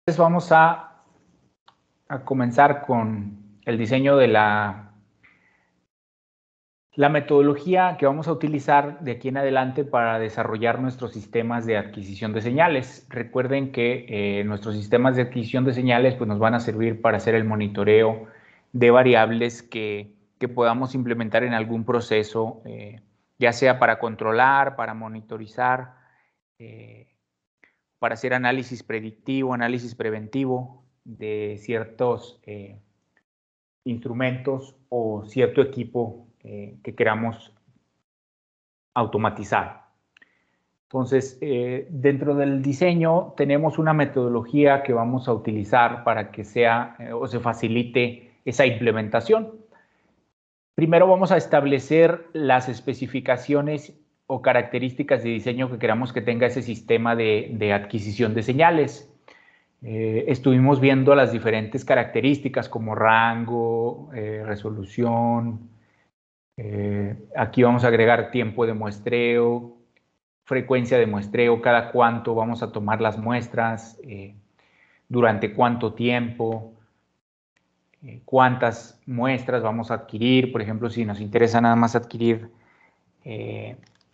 Entonces vamos a comenzar con el diseño de la metodología que vamos a utilizar de aquí en adelante para desarrollar nuestros sistemas de adquisición de señales. Recuerden que nuestros sistemas de adquisición de señales pues, nos van a servir para hacer el monitoreo de variables que podamos implementar en algún proceso, ya sea para controlar, para monitorizar, para hacer análisis predictivo, análisis preventivo de ciertos instrumentos o cierto equipo que queramos automatizar. Entonces, dentro del diseño tenemos una metodología que vamos a utilizar para que sea o se facilite esa implementación. Primero vamos a establecer las especificaciones o características de diseño que queramos que tenga ese sistema de adquisición de señales. Estuvimos viendo las diferentes características como rango, resolución. Aquí vamos a agregar tiempo de muestreo, frecuencia de muestreo, cada cuánto vamos a tomar las muestras, durante cuánto tiempo, cuántas muestras vamos a adquirir. Por ejemplo, si nos interesa nada más adquirir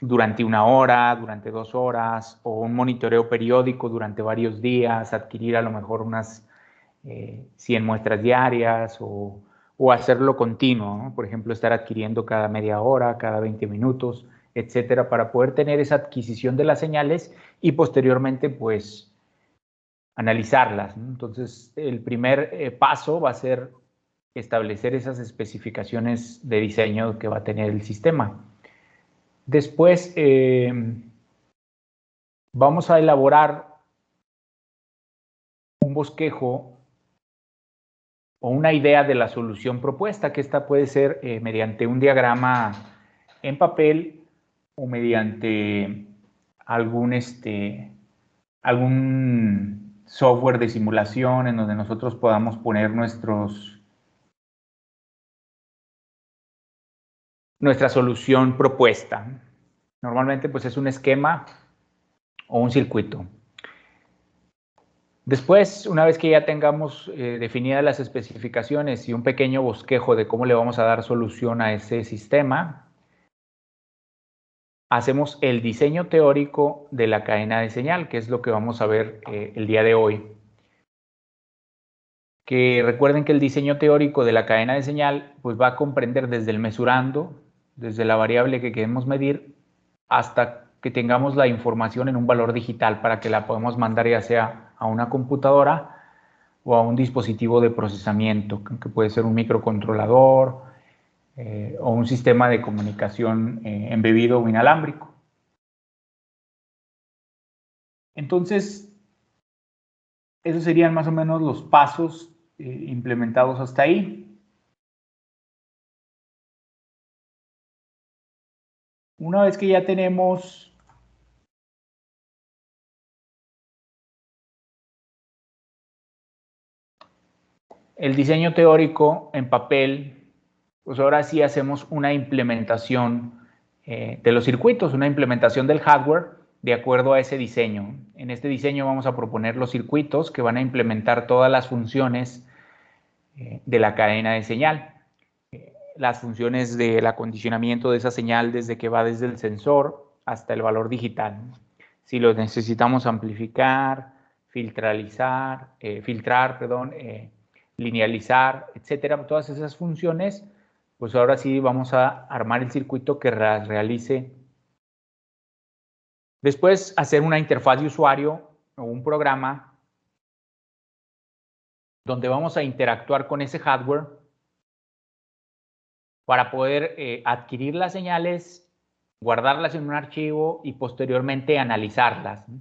durante 1 hora, durante 2 horas, o un monitoreo periódico durante varios días, adquirir a lo mejor unas 100 muestras diarias o hacerlo continuo, ¿no? Por ejemplo, estar adquiriendo cada media hora, cada 20 minutos, etcétera, para poder tener esa adquisición de las señales y posteriormente, pues, analizarlas, ¿no? Entonces, el primer paso va a ser establecer esas especificaciones de diseño que va a tener el sistema. Después, vamos a elaborar un bosquejo o una idea de la solución propuesta, que esta puede ser mediante un diagrama en papel o mediante algún software de simulación en donde nosotros podamos poner nuestra solución propuesta. Normalmente pues es un esquema o un circuito. Después, una vez que ya tengamos definidas las especificaciones y un pequeño bosquejo de cómo le vamos a dar solución a ese sistema, hacemos el diseño teórico de la cadena de señal, que es lo que vamos a ver el día de hoy. Que recuerden que el diseño teórico de la cadena de señal pues va a comprender desde el mesurando, desde la variable que queremos medir, hasta que tengamos la información en un valor digital para que la podamos mandar ya sea a una computadora o a un dispositivo de procesamiento, que puede ser un microcontrolador o un sistema de comunicación embebido o inalámbrico. Entonces, esos serían más o menos los pasos implementados hasta ahí. Una vez que ya tenemos el diseño teórico en papel, pues ahora sí hacemos una implementación de los circuitos, una implementación del hardware de acuerdo a ese diseño. En este diseño vamos a proponer los circuitos que van a implementar todas las funciones de la cadena de señal. Las funciones del acondicionamiento de esa señal desde que va desde el sensor hasta el valor digital. Si lo necesitamos amplificar, filtrar, linealizar, etcétera, todas esas funciones, pues ahora sí vamos a armar el circuito que las realice. Después, hacer una interfaz de usuario o un programa donde vamos a interactuar con ese hardware para poder adquirir las señales, guardarlas en un archivo y posteriormente analizarlas, ¿no?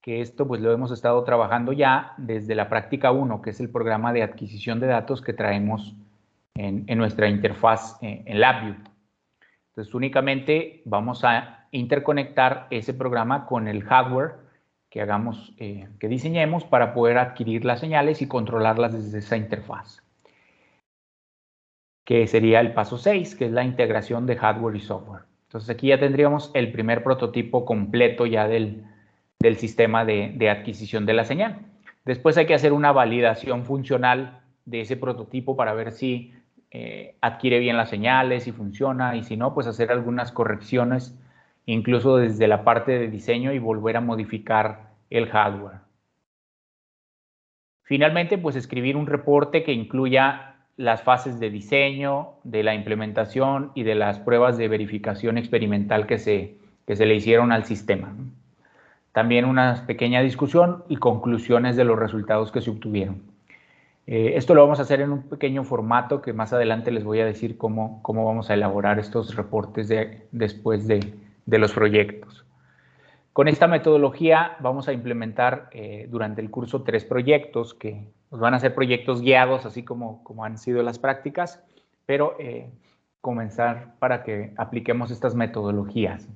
Que esto pues lo hemos estado trabajando ya desde la práctica 1, que es el programa de adquisición de datos que traemos en nuestra interfaz en LabVIEW. Entonces únicamente vamos a interconectar ese programa con el hardware que hagamos, que diseñemos para poder adquirir las señales y controlarlas desde esa interfaz, que sería el paso 6, que es la integración de hardware y software. Entonces aquí ya tendríamos el primer prototipo completo ya del sistema de adquisición de la señal. Después hay que hacer una validación funcional de ese prototipo para ver si adquiere bien las señales, si funciona, y si no, pues hacer algunas correcciones, incluso desde la parte de diseño, y volver a modificar el hardware. Finalmente, pues escribir un reporte que incluya las fases de diseño, de la implementación y de las pruebas de verificación experimental que se le hicieron al sistema. También una pequeña discusión y conclusiones de los resultados que se obtuvieron. Esto lo vamos a hacer en un pequeño formato que más adelante les voy a decir cómo vamos a elaborar estos reportes después de los proyectos. Con esta metodología vamos a implementar durante el curso 3 proyectos que van a ser proyectos guiados, así como han sido las prácticas, pero comenzar para que apliquemos estas metodologías.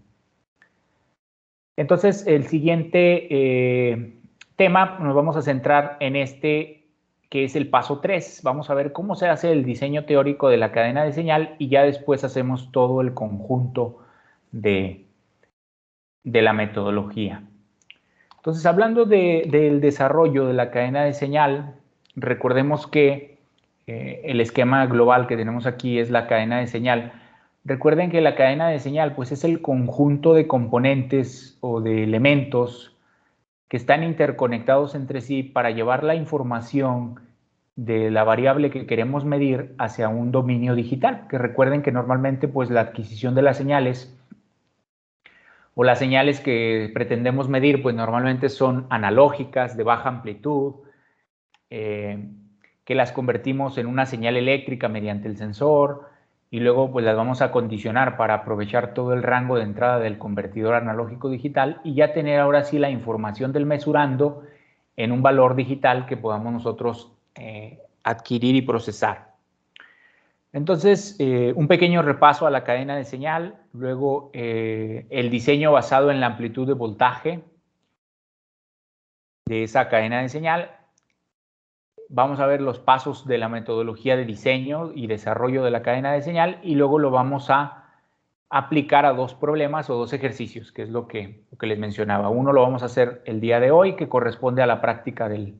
Entonces, el siguiente tema nos vamos a centrar en este, que es el paso 3. Vamos a ver cómo se hace el diseño teórico de la cadena de señal y ya después hacemos todo el conjunto de la metodología. Entonces, hablando del desarrollo de la cadena de señal, recordemos que el esquema global que tenemos aquí es la cadena de señal. Recuerden que la cadena de señal pues, es el conjunto de componentes o de elementos que están interconectados entre sí para llevar la información de la variable que queremos medir hacia un dominio digital, que recuerden que normalmente pues, la adquisición de las señales o las señales que pretendemos medir, pues normalmente son analógicas, de baja amplitud, que las convertimos en una señal eléctrica mediante el sensor y luego pues las vamos a condicionar para aprovechar todo el rango de entrada del convertidor analógico digital y ya tener ahora sí la información del mesurando en un valor digital que podamos nosotros adquirir y procesar. Entonces, un pequeño repaso a la cadena de señal, luego el diseño basado en la amplitud de voltaje de esa cadena de señal. Vamos a ver los pasos de la metodología de diseño y desarrollo de la cadena de señal y luego lo vamos a aplicar a dos problemas o dos ejercicios, que es lo que les mencionaba. Uno lo vamos a hacer el día de hoy, que corresponde a la práctica del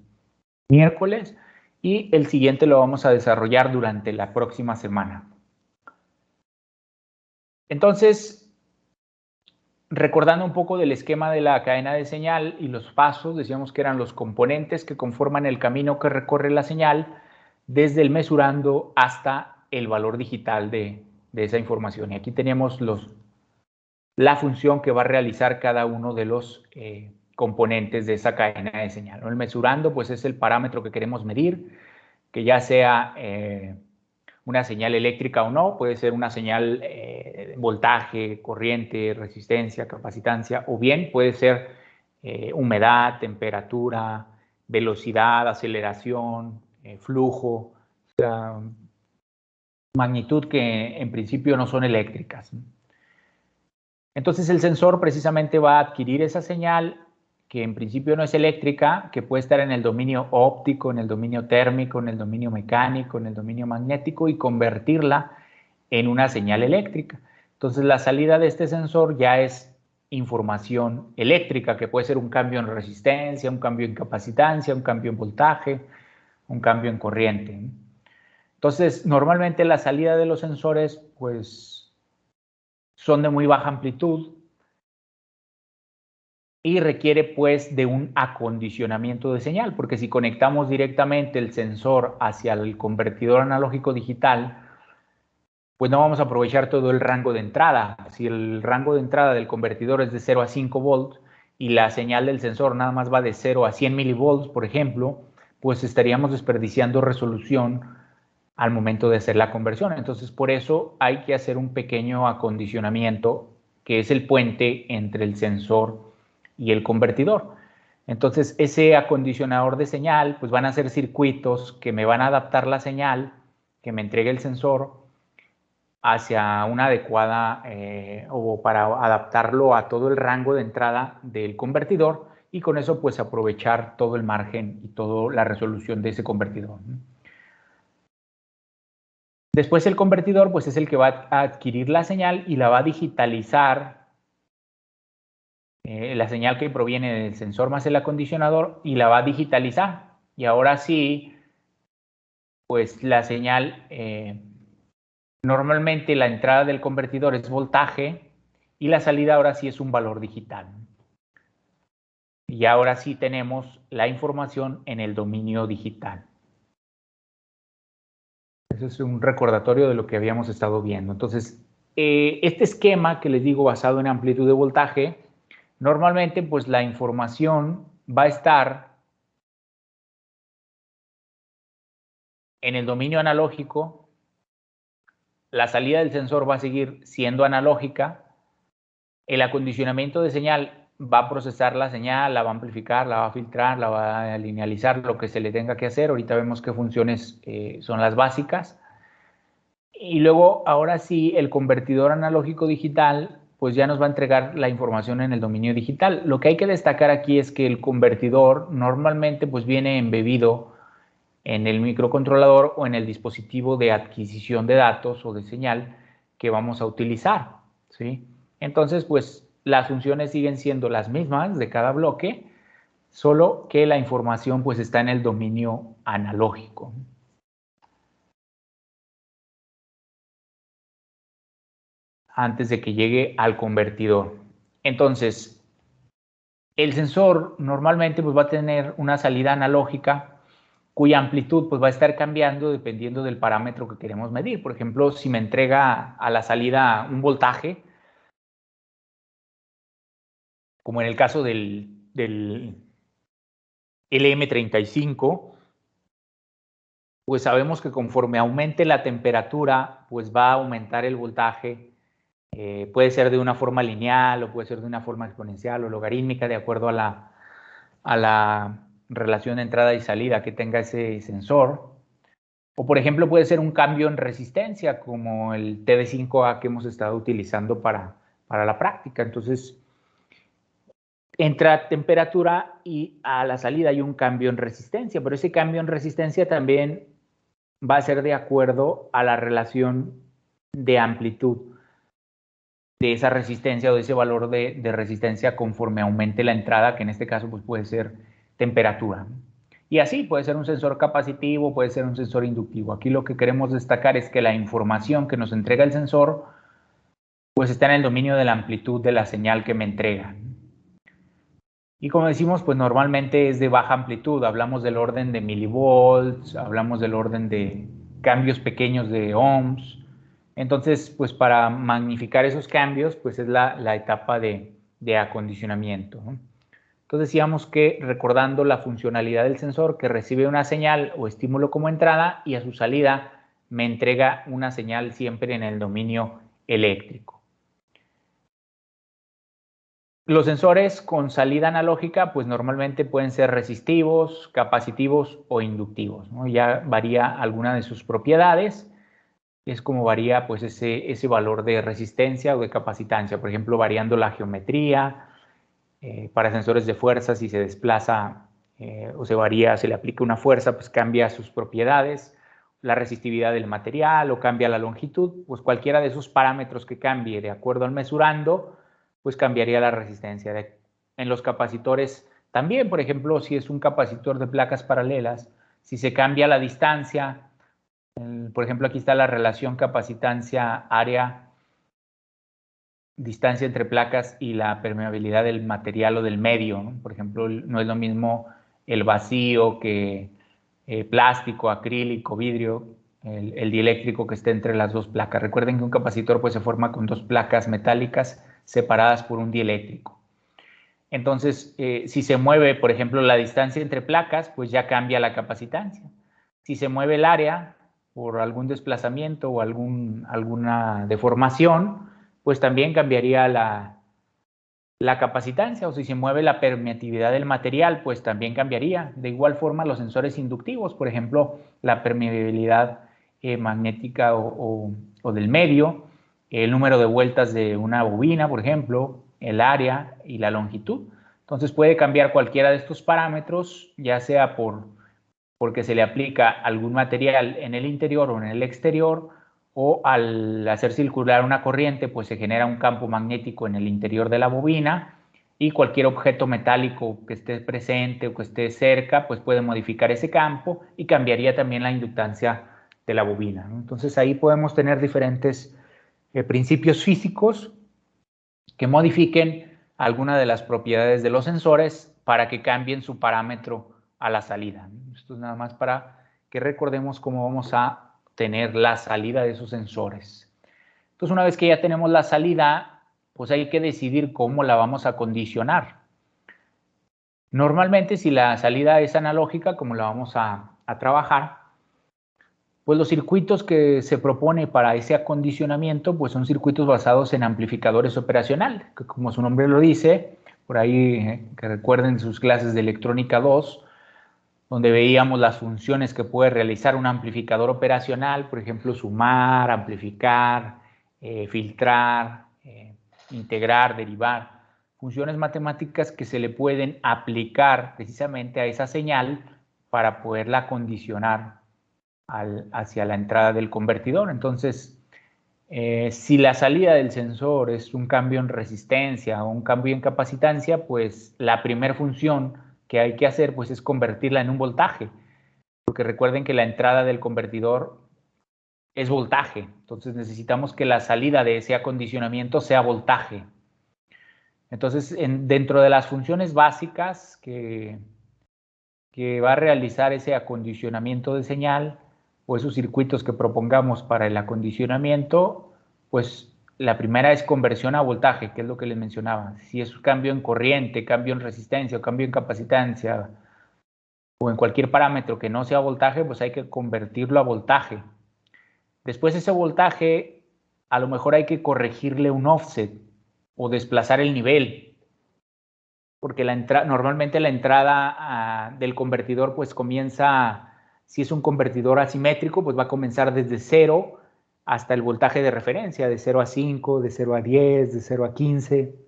miércoles, y el siguiente lo vamos a desarrollar durante la próxima semana. Entonces, recordando un poco del esquema de la cadena de señal y los pasos, decíamos que eran los componentes que conforman el camino que recorre la señal desde el mesurando hasta el valor digital de esa información. Y aquí tenemos la función que va a realizar cada uno de los componentes de esa cadena de señal. El mesurando pues es el parámetro que queremos medir, que ya sea una señal eléctrica o no, puede ser una señal voltaje, corriente, resistencia, capacitancia, o bien puede ser humedad, temperatura, velocidad, aceleración, flujo, magnitud que en principio no son eléctricas. Entonces el sensor precisamente va a adquirir esa señal que en principio no es eléctrica, que puede estar en el dominio óptico, en el dominio térmico, en el dominio mecánico, en el dominio magnético y convertirla en una señal eléctrica. Entonces la salida de este sensor ya es información eléctrica, que puede ser un cambio en resistencia, un cambio en capacitancia, un cambio en voltaje, un cambio en corriente. Entonces normalmente la salida de los sensores pues son de muy baja amplitud, y requiere pues de un acondicionamiento de señal, porque si conectamos directamente el sensor hacia el convertidor analógico digital, pues no vamos a aprovechar todo el rango de entrada. Si el rango de entrada del convertidor es de 0 a 5 volts y la señal del sensor nada más va de 0 a 100 milivolts, por ejemplo, pues estaríamos desperdiciando resolución al momento de hacer la conversión. Entonces, por eso hay que hacer un pequeño acondicionamiento, que es el puente entre el sensor y el convertidor. Entonces, ese acondicionador de señal, pues van a ser circuitos que me van a adaptar la señal que me entregue el sensor hacia una adecuada o para adaptarlo a todo el rango de entrada del convertidor y con eso pues aprovechar todo el margen y toda la resolución de ese convertidor. Después el convertidor pues es el que va a adquirir la señal y la va a digitalizar la señal que proviene del sensor más el acondicionador y la va a digitalizar. Y ahora sí, pues la señal, normalmente la entrada del convertidor es voltaje y la salida ahora sí es un valor digital. Y ahora sí tenemos la información en el dominio digital. Eso es un recordatorio de lo que habíamos estado viendo. Entonces, este esquema que les digo basado en amplitud de voltaje, normalmente pues la información va a estar en el dominio analógico, la salida del sensor va a seguir siendo analógica, el acondicionamiento de señal va a procesar la señal, la va a amplificar, la va a filtrar, la va a linealizar, lo que se le tenga que hacer. Ahorita vemos qué funciones son las básicas. Y luego, ahora sí, el convertidor analógico digital, pues ya nos va a entregar la información en el dominio digital. Lo que hay que destacar aquí es que el convertidor normalmente pues viene embebido en el microcontrolador o en el dispositivo de adquisición de datos o de señal que vamos a utilizar, ¿sí? Entonces, pues las funciones siguen siendo las mismas de cada bloque, solo que la información pues está en el dominio analógico. Antes de que llegue al convertidor. Entonces, el sensor normalmente pues va a tener una salida analógica cuya amplitud pues va a estar cambiando dependiendo del parámetro que queremos medir. Por ejemplo, si me entrega a la salida un voltaje, como en el caso del LM35, pues sabemos que conforme aumente la temperatura, pues va a aumentar el voltaje. Puede ser de una forma lineal o puede ser de una forma exponencial o logarítmica, de acuerdo a la relación de entrada y salida que tenga ese sensor. O, por ejemplo, puede ser un cambio en resistencia, como el TD5A que hemos estado utilizando para la práctica. Entonces, entra temperatura y a la salida hay un cambio en resistencia, pero ese cambio en resistencia también va a ser de acuerdo a la relación de amplitud de esa resistencia o de ese valor de resistencia conforme aumente la entrada, que en este caso pues puede ser temperatura. Y así puede ser un sensor capacitivo, puede ser un sensor inductivo. Aquí lo que queremos destacar es que la información que nos entrega el sensor pues está en el dominio de la amplitud de la señal que me entrega. Y como decimos, pues normalmente es de baja amplitud. Hablamos del orden de milivolts, hablamos del orden de cambios pequeños de ohms. Entonces, pues para magnificar esos cambios, pues es la etapa de acondicionamiento, ¿no? Entonces decíamos que recordando la funcionalidad del sensor, que recibe una señal o estímulo como entrada y a su salida me entrega una señal siempre en el dominio eléctrico. Los sensores con salida analógica, pues normalmente pueden ser resistivos, capacitivos o inductivos, ¿no? Ya varía alguna de sus propiedades. Es como varía pues ese valor de resistencia o de capacitancia, por ejemplo, variando la geometría. Para sensores de fuerza, si se desplaza o se varía, se le aplica una fuerza, pues cambia sus propiedades, la resistividad del material o cambia la longitud, pues cualquiera de esos parámetros que cambie de acuerdo al mesurando, pues cambiaría la resistencia. En los capacitores también, por ejemplo, si es un capacitor de placas paralelas, si se cambia la distancia, por ejemplo, aquí está la relación capacitancia-área, distancia entre placas y la permeabilidad del material o del medio, ¿no? Por ejemplo, no es lo mismo el vacío que plástico, acrílico, vidrio, el dieléctrico que esté entre las dos placas. Recuerden que un capacitor pues, se forma con dos placas metálicas separadas por un dieléctrico. Entonces, si se mueve, por ejemplo, la distancia entre placas, pues ya cambia la capacitancia. Si se mueve el área por algún desplazamiento o alguna deformación, pues también cambiaría la capacitancia, o si se mueve la permeatividad del material, pues también cambiaría. De igual forma, los sensores inductivos, por ejemplo, la permeabilidad magnética o del medio, el número de vueltas de una bobina, por ejemplo, el área y la longitud. Entonces puede cambiar cualquiera de estos parámetros, ya sea porque se le aplica algún material en el interior o en el exterior, o al hacer circular una corriente, pues se genera un campo magnético en el interior de la bobina y cualquier objeto metálico que esté presente o que esté cerca, pues puede modificar ese campo y cambiaría también la inductancia de la bobina, ¿no? Entonces ahí podemos tener diferentes principios físicos que modifiquen alguna de las propiedades de los sensores para que cambien su parámetro a la salida. Esto es nada más para que recordemos cómo vamos a tener la salida de esos sensores. Entonces, una vez que ya tenemos la salida, pues hay que decidir cómo la vamos a condicionar. Normalmente, si la salida es analógica, como la vamos a trabajar, pues los circuitos que se propone para ese acondicionamiento, pues son circuitos basados en amplificadores operacionales, que como su nombre lo dice, por ahí que recuerden sus clases de electrónica 2, donde veíamos las funciones que puede realizar un amplificador operacional, por ejemplo, sumar, amplificar, filtrar, integrar, derivar, funciones matemáticas que se le pueden aplicar precisamente a esa señal para poderla condicionar hacia la entrada del convertidor. Entonces, si la salida del sensor es un cambio en resistencia o un cambio en capacitancia, pues la primera función que hay que hacer pues es convertirla en un voltaje, porque recuerden que la entrada del convertidor es voltaje, entonces necesitamos que la salida de ese acondicionamiento sea voltaje. Entonces, dentro de las funciones básicas que va a realizar ese acondicionamiento de señal o esos circuitos que propongamos para el acondicionamiento, pues la primera es conversión a voltaje, que es lo que les mencionaba. Si es un cambio en corriente, cambio en resistencia o cambio en capacitancia o en cualquier parámetro que no sea voltaje, pues hay que convertirlo a voltaje. Después ese voltaje, a lo mejor hay que corregirle un offset o desplazar el nivel, porque normalmente la entrada del convertidor pues comienza, si es un convertidor asimétrico, pues va a comenzar desde 0 hasta el voltaje de referencia, de 0 a 5, de 0 a 10, de 0 a 15.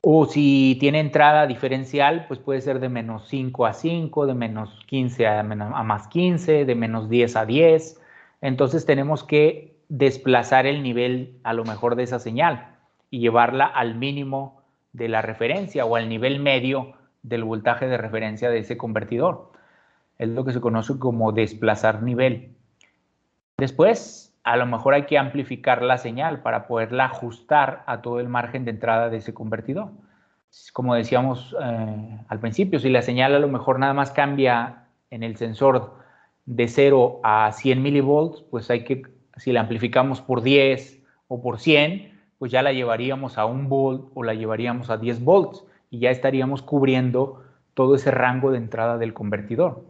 O si tiene entrada diferencial, pues puede ser de menos 5 a 5, de menos 15 a más 15, de menos 10 a 10. Entonces tenemos que desplazar el nivel a lo mejor de esa señal y llevarla al mínimo de la referencia o al nivel medio del voltaje de referencia de ese convertidor. Es lo que se conoce como desplazar nivel. Después, a lo mejor hay que amplificar la señal para poderla ajustar a todo el margen de entrada de ese convertidor. Como decíamos al principio, si la señal a lo mejor nada más cambia en el sensor de 0 a 100 milivolts, pues hay que, si la amplificamos por 10 o por 100, pues ya la llevaríamos a 1 volt o la llevaríamos a 10 volts y ya estaríamos cubriendo todo ese rango de entrada del convertidor.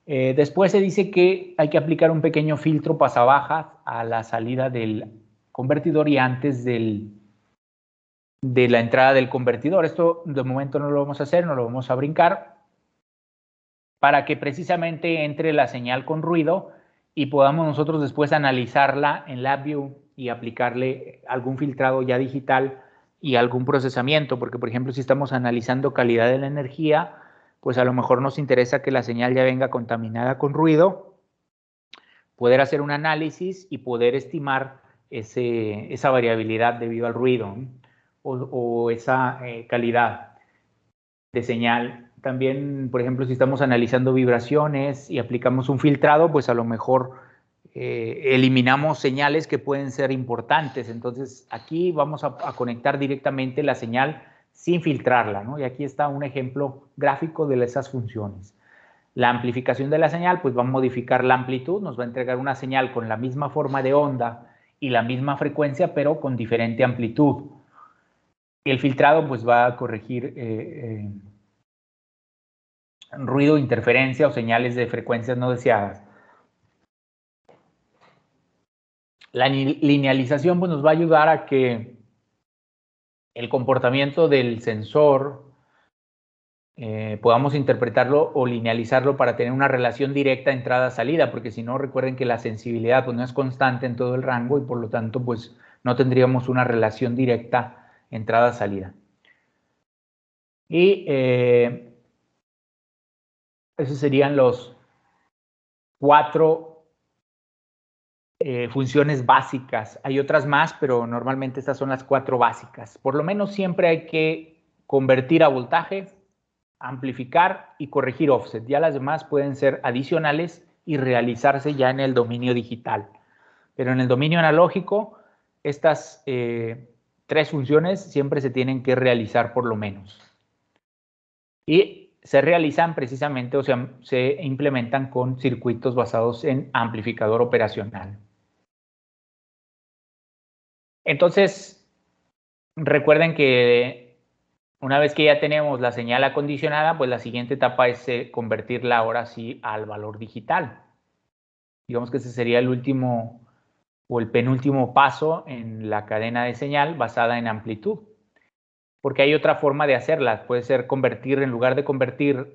Después se dice que hay que aplicar un pequeño filtro pasabajas a la salida del convertidor y antes de la entrada del convertidor. Esto de momento no lo vamos a hacer, no lo vamos a brincar, para que precisamente entre la señal con ruido y podamos nosotros después analizarla en LabVIEW y aplicarle algún filtrado ya digital y algún procesamiento, porque por ejemplo si estamos analizando calidad de la energía, pues a lo mejor nos interesa que la señal ya venga contaminada con ruido, poder hacer un análisis y poder estimar esa variabilidad debido al ruido, ¿no? o esa calidad de señal. También, por ejemplo, si estamos analizando vibraciones y aplicamos un filtrado, pues a lo mejor eliminamos señales que pueden ser importantes. Entonces, aquí vamos a conectar directamente la señal sin filtrarla, ¿no? Y aquí está un ejemplo gráfico de esas funciones. La amplificación de la señal, pues va a modificar la amplitud, nos va a entregar una señal con la misma forma de onda y la misma frecuencia, pero con diferente amplitud. Y el filtrado, pues va a corregir ruido, interferencia o señales de frecuencias no deseadas. La linealización pues, nos va a ayudar a que el comportamiento del sensor podamos interpretarlo o linealizarlo para tener una relación directa entrada-salida, porque si no, recuerden que la sensibilidad pues, no es constante en todo el rango y por lo tanto pues, no tendríamos una relación directa entrada-salida. Y esos serían los 4 funciones básicas. Hay otras más, pero normalmente estas son las 4 básicas. Por lo menos siempre hay que convertir a voltaje, amplificar y corregir offset. Ya las demás pueden ser adicionales y realizarse ya en el dominio digital. Pero en el dominio analógico, estas 3 funciones siempre se tienen que realizar por lo menos. Y se realizan precisamente, o sea, se implementan con circuitos basados en amplificador operacional. Entonces, recuerden que una vez que ya tenemos la señal acondicionada, pues la siguiente etapa es convertirla ahora sí al valor digital. Digamos que ese sería el último o el penúltimo paso en la cadena de señal basada en amplitud. Porque hay otra forma de hacerla. Puede ser convertir, en lugar de convertir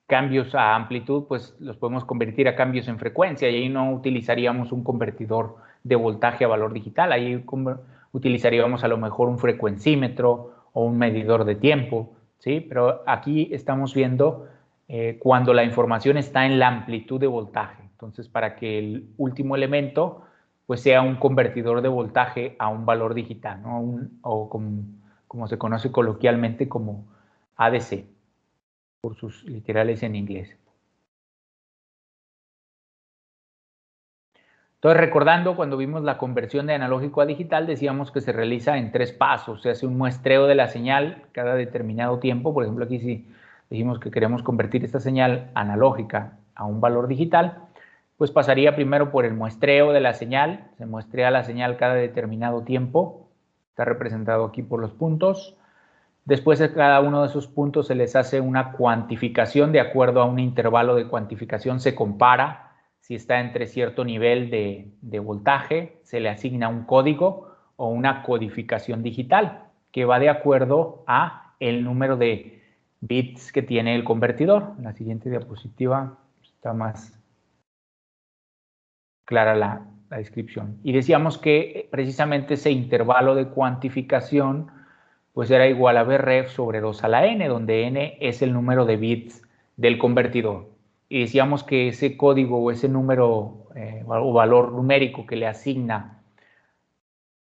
cambios a amplitud, pues los podemos convertir a cambios en frecuencia y ahí no utilizaríamos un convertidor de voltaje a valor digital. Ahí utilizaríamos a lo mejor un frecuencímetro o un medidor de tiempo, ¿sí? Pero aquí estamos viendo cuando la información está en la amplitud de voltaje. Entonces, para que el último elemento pues sea un convertidor de voltaje a un valor digital, ¿no? O como se conoce coloquialmente como ADC, por sus literales en inglés. Entonces, recordando, cuando vimos la conversión de analógico a digital, decíamos que se realiza en 3 pasos. Se hace un muestreo de la señal cada determinado tiempo. Por ejemplo, aquí si dijimos que queremos convertir esta señal analógica a un valor digital, pues pasaría primero por el muestreo de la señal. Se muestrea la señal cada determinado tiempo. Está representado aquí por los puntos. Después de cada uno de esos puntos se les hace una cuantificación de acuerdo a un intervalo de cuantificación. Se compara si está entre cierto nivel de voltaje, se le asigna un código o una codificación digital que va de acuerdo a el número de bits que tiene el convertidor. En la siguiente diapositiva está más clara la descripción. Y decíamos que precisamente ese intervalo de cuantificación pues era igual a Vref sobre 2 a la n, donde n es el número de bits del convertidor. Y decíamos que ese código o ese número o valor numérico que le asigna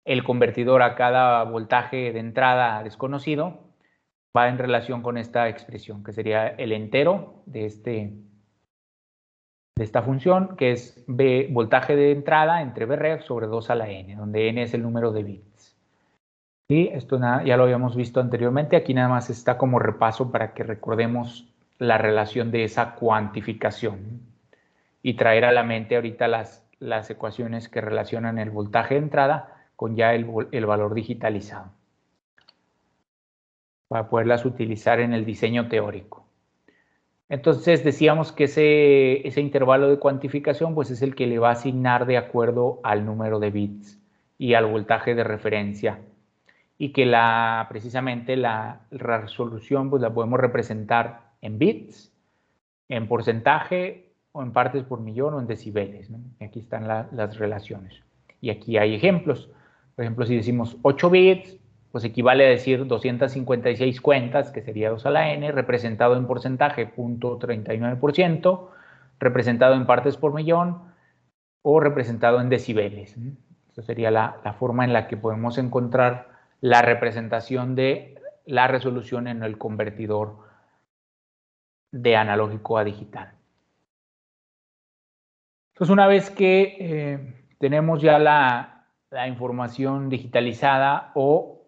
el convertidor a cada voltaje de entrada desconocido va en relación con esta expresión, que sería el entero de esta función, que es voltaje de entrada entre Vref sobre 2 a la n, donde n es el número de bits. Y esto ya lo habíamos visto anteriormente, aquí nada más está como repaso para que recordemos la relación de esa cuantificación y traer a la mente ahorita las ecuaciones que relacionan el voltaje de entrada con ya el valor digitalizado, para poderlas utilizar en el diseño teórico. Entonces decíamos que ese intervalo de cuantificación pues es el que le va a asignar de acuerdo al número de bits y al voltaje de referencia, y que precisamente la resolución pues la podemos representar en bits, en porcentaje o en partes por millón o en decibeles, ¿no? Aquí están las relaciones. Y aquí hay ejemplos. Por ejemplo, si decimos 8 bits, pues equivale a decir 256 cuentas, que sería 2 a la n, representado en porcentaje 0.39%, representado en partes por millón o representado en decibeles. Esa sería la forma en la que podemos encontrar la representación de la resolución en el convertidor de analógico a digital. Entonces, una vez que tenemos ya la información digitalizada o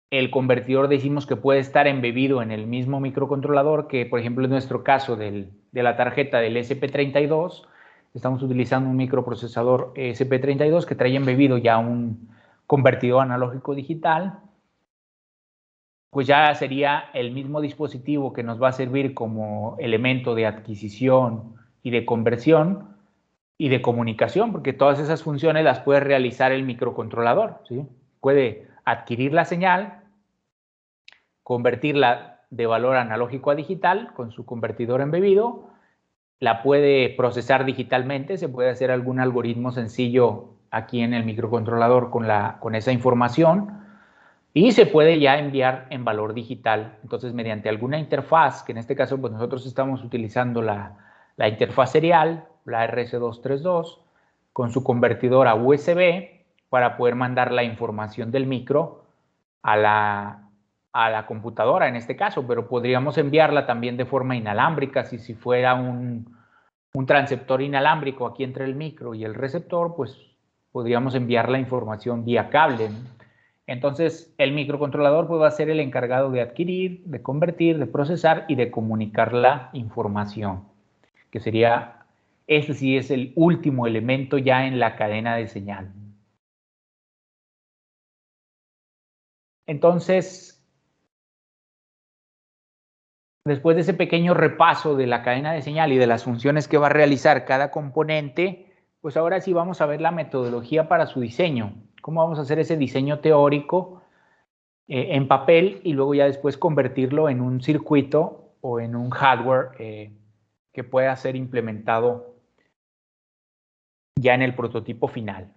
el convertidor, decimos que puede estar embebido en el mismo microcontrolador, que por ejemplo en nuestro caso de la tarjeta del SP32, estamos utilizando un microprocesador SP32 que trae embebido ya un convertidor analógico digital, pues ya sería el mismo dispositivo que nos va a servir como elemento de adquisición y de conversión y de comunicación, porque todas esas funciones las puede realizar el microcontrolador, ¿sí? Puede adquirir la señal, convertirla de valor analógico a digital con su convertidor embebido, la puede procesar digitalmente, se puede hacer algún algoritmo sencillo aquí en el microcontrolador con esa información y se puede ya enviar en valor digital. Entonces, mediante alguna interfaz, que en este caso pues nosotros estamos utilizando la interfaz serial, la RS232, con su convertidor a USB para poder mandar la información del micro a la computadora en este caso, pero podríamos enviarla también de forma inalámbrica. Si fuera un transceptor inalámbrico aquí entre el micro y el receptor, pues podríamos enviar la información vía cable, ¿no? Entonces, el microcontrolador pues, va a ser el encargado de adquirir, de convertir, de procesar y de comunicar la información, que sería, ese sí es el último elemento ya en la cadena de señal. Entonces, después de ese pequeño repaso de la cadena de señal y de las funciones que va a realizar cada componente, pues ahora sí vamos a ver la metodología para su diseño. Cómo vamos a hacer ese diseño teórico en papel y luego ya después convertirlo en un circuito o en un hardware que pueda ser implementado ya en el prototipo final.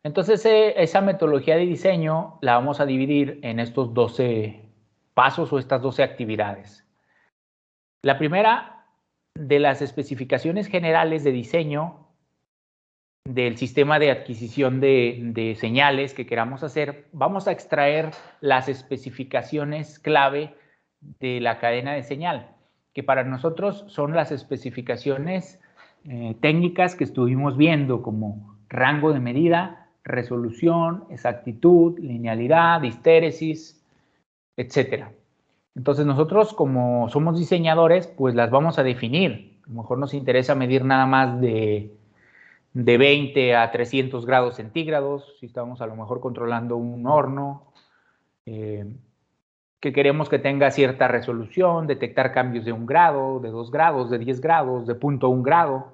Entonces, esa metodología de diseño la vamos a dividir en estos 12 pasos o estas 12 actividades. La primera de las especificaciones generales de diseño del sistema de adquisición de señales que queramos hacer, vamos a extraer las especificaciones clave de la cadena de señal, que para nosotros son las especificaciones técnicas que estuvimos viendo, como rango de medida, resolución, exactitud, linealidad, histéresis, etcétera. Entonces nosotros, como somos diseñadores, pues las vamos a definir. A lo mejor nos interesa medir nada más de 20 a 300 grados centígrados, si estamos a lo mejor controlando un horno, que queremos que tenga cierta resolución, detectar cambios de 1 grado, de 2 grados, de 10 grados, de 0.1 grado,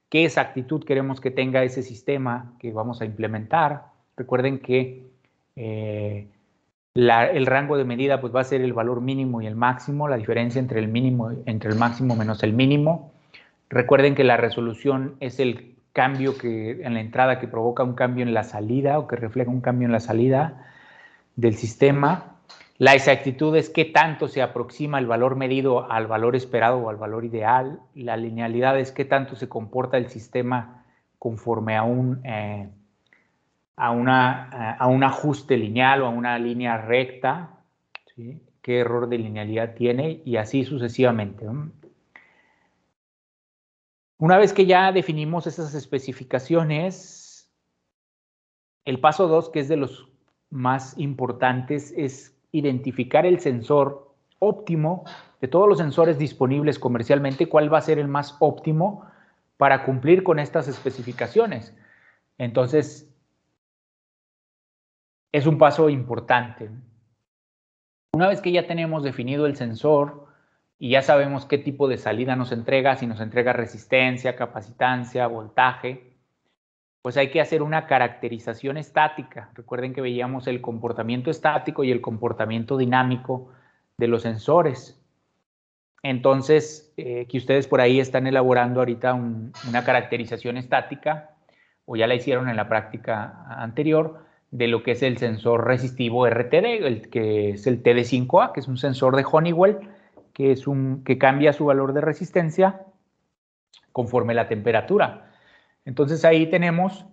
qué exactitud queremos que tenga ese sistema que vamos a implementar. Recuerden que el rango de medida pues, va a ser el valor mínimo y el máximo, la diferencia entre el máximo menos el mínimo. Recuerden que la resolución es el cambio en la entrada que provoca un cambio en la salida o que refleja un cambio en la salida del sistema. La exactitud es qué tanto se aproxima el valor medido al valor esperado o al valor ideal. La linealidad es qué tanto se comporta el sistema conforme a un ajuste lineal o a una línea recta, ¿sí? Qué error de linealidad tiene y así sucesivamente, ¿no? Una vez que ya definimos esas especificaciones, el paso 2, que es de los más importantes, es identificar el sensor óptimo de todos los sensores disponibles comercialmente, cuál va a ser el más óptimo para cumplir con estas especificaciones. Entonces, es un paso importante. Una vez que ya tenemos definido el sensor y ya sabemos qué tipo de salida nos entrega, si nos entrega resistencia, capacitancia, voltaje, pues hay que hacer una caracterización estática. Recuerden que veíamos el comportamiento estático y el comportamiento dinámico de los sensores. Entonces, que ustedes por ahí están elaborando ahorita una caracterización estática, o ya la hicieron en la práctica anterior, de lo que es el sensor resistivo RTD, que es el TD5A, que es un sensor de Honeywell, que cambia su valor de resistencia conforme la temperatura. Entonces ahí tenemos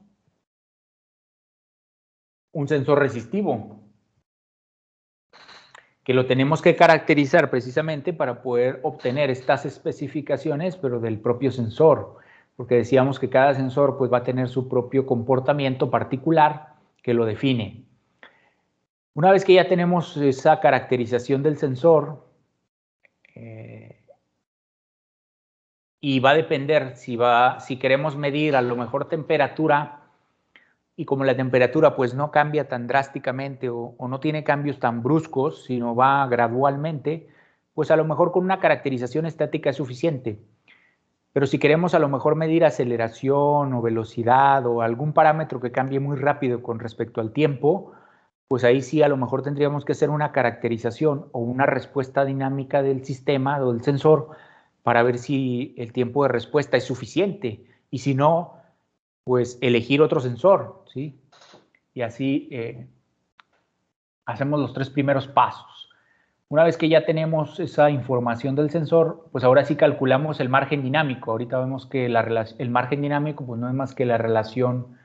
un sensor resistivo, que lo tenemos que caracterizar precisamente para poder obtener estas especificaciones, pero del propio sensor, porque decíamos que cada sensor pues, va a tener su propio comportamiento particular que lo define. Una vez que ya tenemos esa caracterización del sensor, y va a depender si queremos medir a lo mejor temperatura, y como la temperatura pues no cambia tan drásticamente o no tiene cambios tan bruscos, sino va gradualmente, pues a lo mejor con una caracterización estática es suficiente. Pero si queremos a lo mejor medir aceleración o velocidad o algún parámetro que cambie muy rápido con respecto al tiempo, pues ahí sí a lo mejor tendríamos que hacer una caracterización o una respuesta dinámica del sistema o del sensor para ver si el tiempo de respuesta es suficiente. Y si no, pues elegir otro sensor, ¿sí? Y así hacemos los 3 primeros pasos. Una vez que ya tenemos esa información del sensor, pues ahora sí calculamos el margen dinámico. Ahorita vemos que el margen dinámico pues no es más que la relación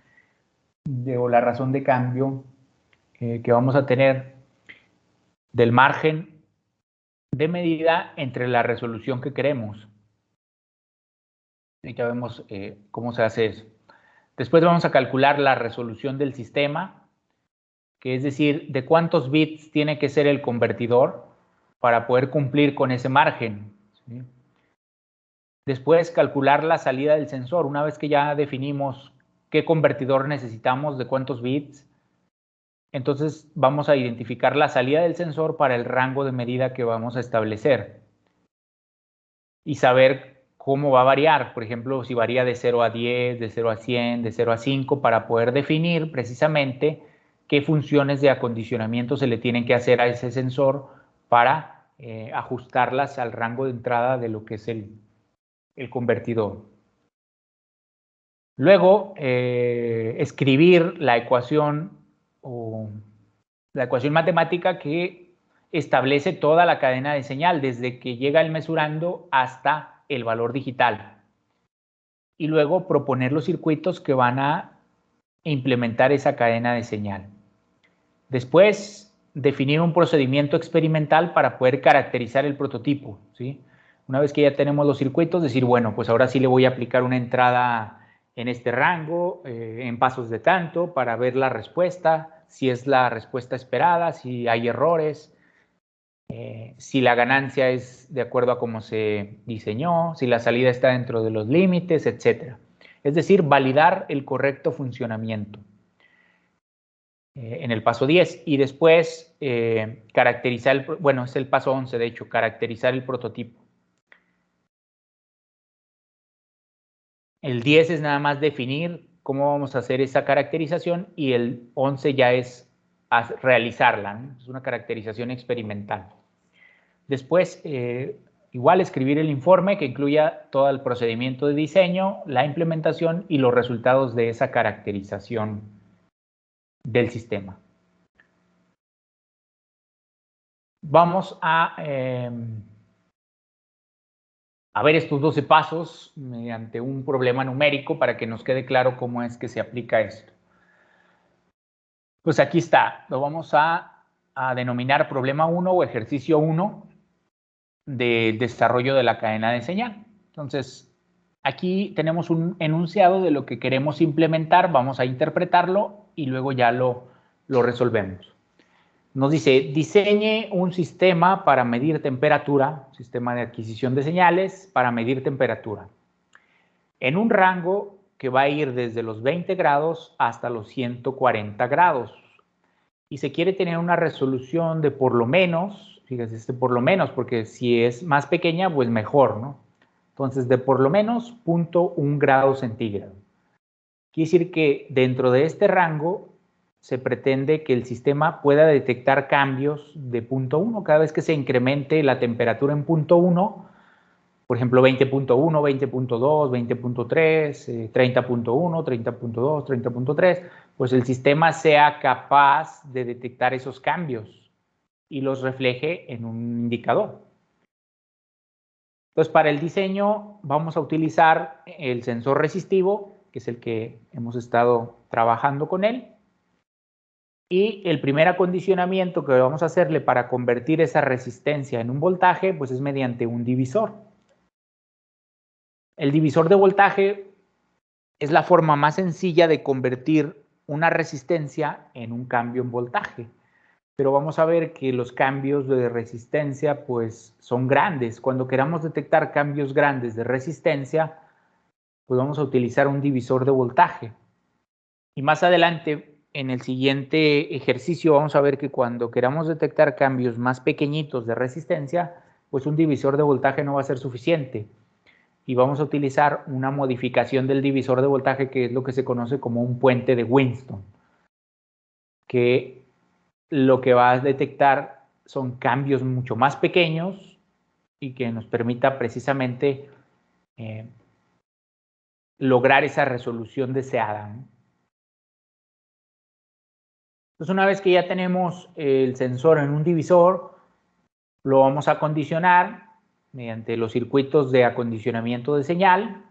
o la razón de cambio que vamos a tener del margen de medida entre la resolución que queremos. Y ya vemos cómo se hace eso. Después vamos a calcular la resolución del sistema, que es decir, de cuántos bits tiene que ser el convertidor para poder cumplir con ese margen, ¿sí? Después calcular la salida del sensor. Una vez que ya definimos qué convertidor necesitamos, de cuántos bits, entonces vamos a identificar la salida del sensor para el rango de medida que vamos a establecer y saber cómo va a variar. Por ejemplo, si varía de 0 a 10, de 0 a 100, de 0 a 5, para poder definir precisamente qué funciones de acondicionamiento se le tienen que hacer a ese sensor para ajustarlas al rango de entrada de lo que es el convertidor. Luego, escribir la ecuación o la ecuación matemática que establece toda la cadena de señal, desde que llega el mesurando hasta el valor digital. Y luego proponer los circuitos que van a implementar esa cadena de señal. Después, definir un procedimiento experimental para poder caracterizar el prototipo, ¿sí? Una vez que ya tenemos los circuitos, decir, bueno, pues ahora sí le voy a aplicar una entrada en este rango, en pasos de tanto, para ver la respuesta, si es la respuesta esperada, si hay errores, si la ganancia es de acuerdo a cómo se diseñó, si la salida está dentro de los límites, etc. Es decir, validar el correcto funcionamiento en el paso 10. Y después caracterizar, bueno, es el paso 11, de hecho, caracterizar el prototipo. El 10 es nada más definir cómo vamos a hacer esa caracterización y el 11 ya es realizarla, ¿no? Es una caracterización experimental. Después, igual escribir el informe que incluya todo el procedimiento de diseño, la implementación y los resultados de esa caracterización del sistema. Vamos a ver estos 12 pasos mediante un problema numérico para que nos quede claro cómo es que se aplica esto. Pues aquí está, lo vamos a denominar problema 1 o ejercicio 1 del desarrollo de la cadena de señal. Entonces, aquí tenemos un enunciado de lo que queremos implementar, vamos a interpretarlo y luego ya lo resolvemos. Nos dice, diseñe un sistema para medir temperatura, sistema de adquisición de señales para medir temperatura, en un rango que va a ir desde los 20 grados hasta los 140 grados. Y se quiere tener una resolución de por lo menos, fíjese, por lo menos, porque si es más pequeña, pues mejor, ¿no? Entonces, de por lo menos 0.1 grado centígrado. Quiere decir que dentro de este rango se pretende que el sistema pueda detectar cambios de 0.1 cada vez que se incremente la temperatura en 0.1, por ejemplo 20.1, 20.2, 20.3, 30.1, 30.2, 30.3, pues el sistema sea capaz de detectar esos cambios y los refleje en un indicador. Entonces, para el diseño vamos a utilizar el sensor resistivo, que es el que hemos estado trabajando con él. Y el primer acondicionamiento que vamos a hacerle para convertir esa resistencia en un voltaje, pues es mediante un divisor. El divisor de voltaje es la forma más sencilla de convertir una resistencia en un cambio en voltaje. Pero vamos a ver que los cambios de resistencia pues son grandes. Cuando queramos detectar cambios grandes de resistencia, pues vamos a utilizar un divisor de voltaje. Y más adelante, en el siguiente ejercicio, vamos a ver que cuando queramos detectar cambios más pequeñitos de resistencia, pues un divisor de voltaje no va a ser suficiente. Y vamos a utilizar una modificación del divisor de voltaje que es lo que se conoce como un puente de Winston, que lo que va a detectar son cambios mucho más pequeños y que nos permita precisamente lograr esa resolución deseada, ¿no? Entonces, una vez que ya tenemos el sensor en un divisor, Lo vamos a acondicionar mediante los circuitos de acondicionamiento de señal,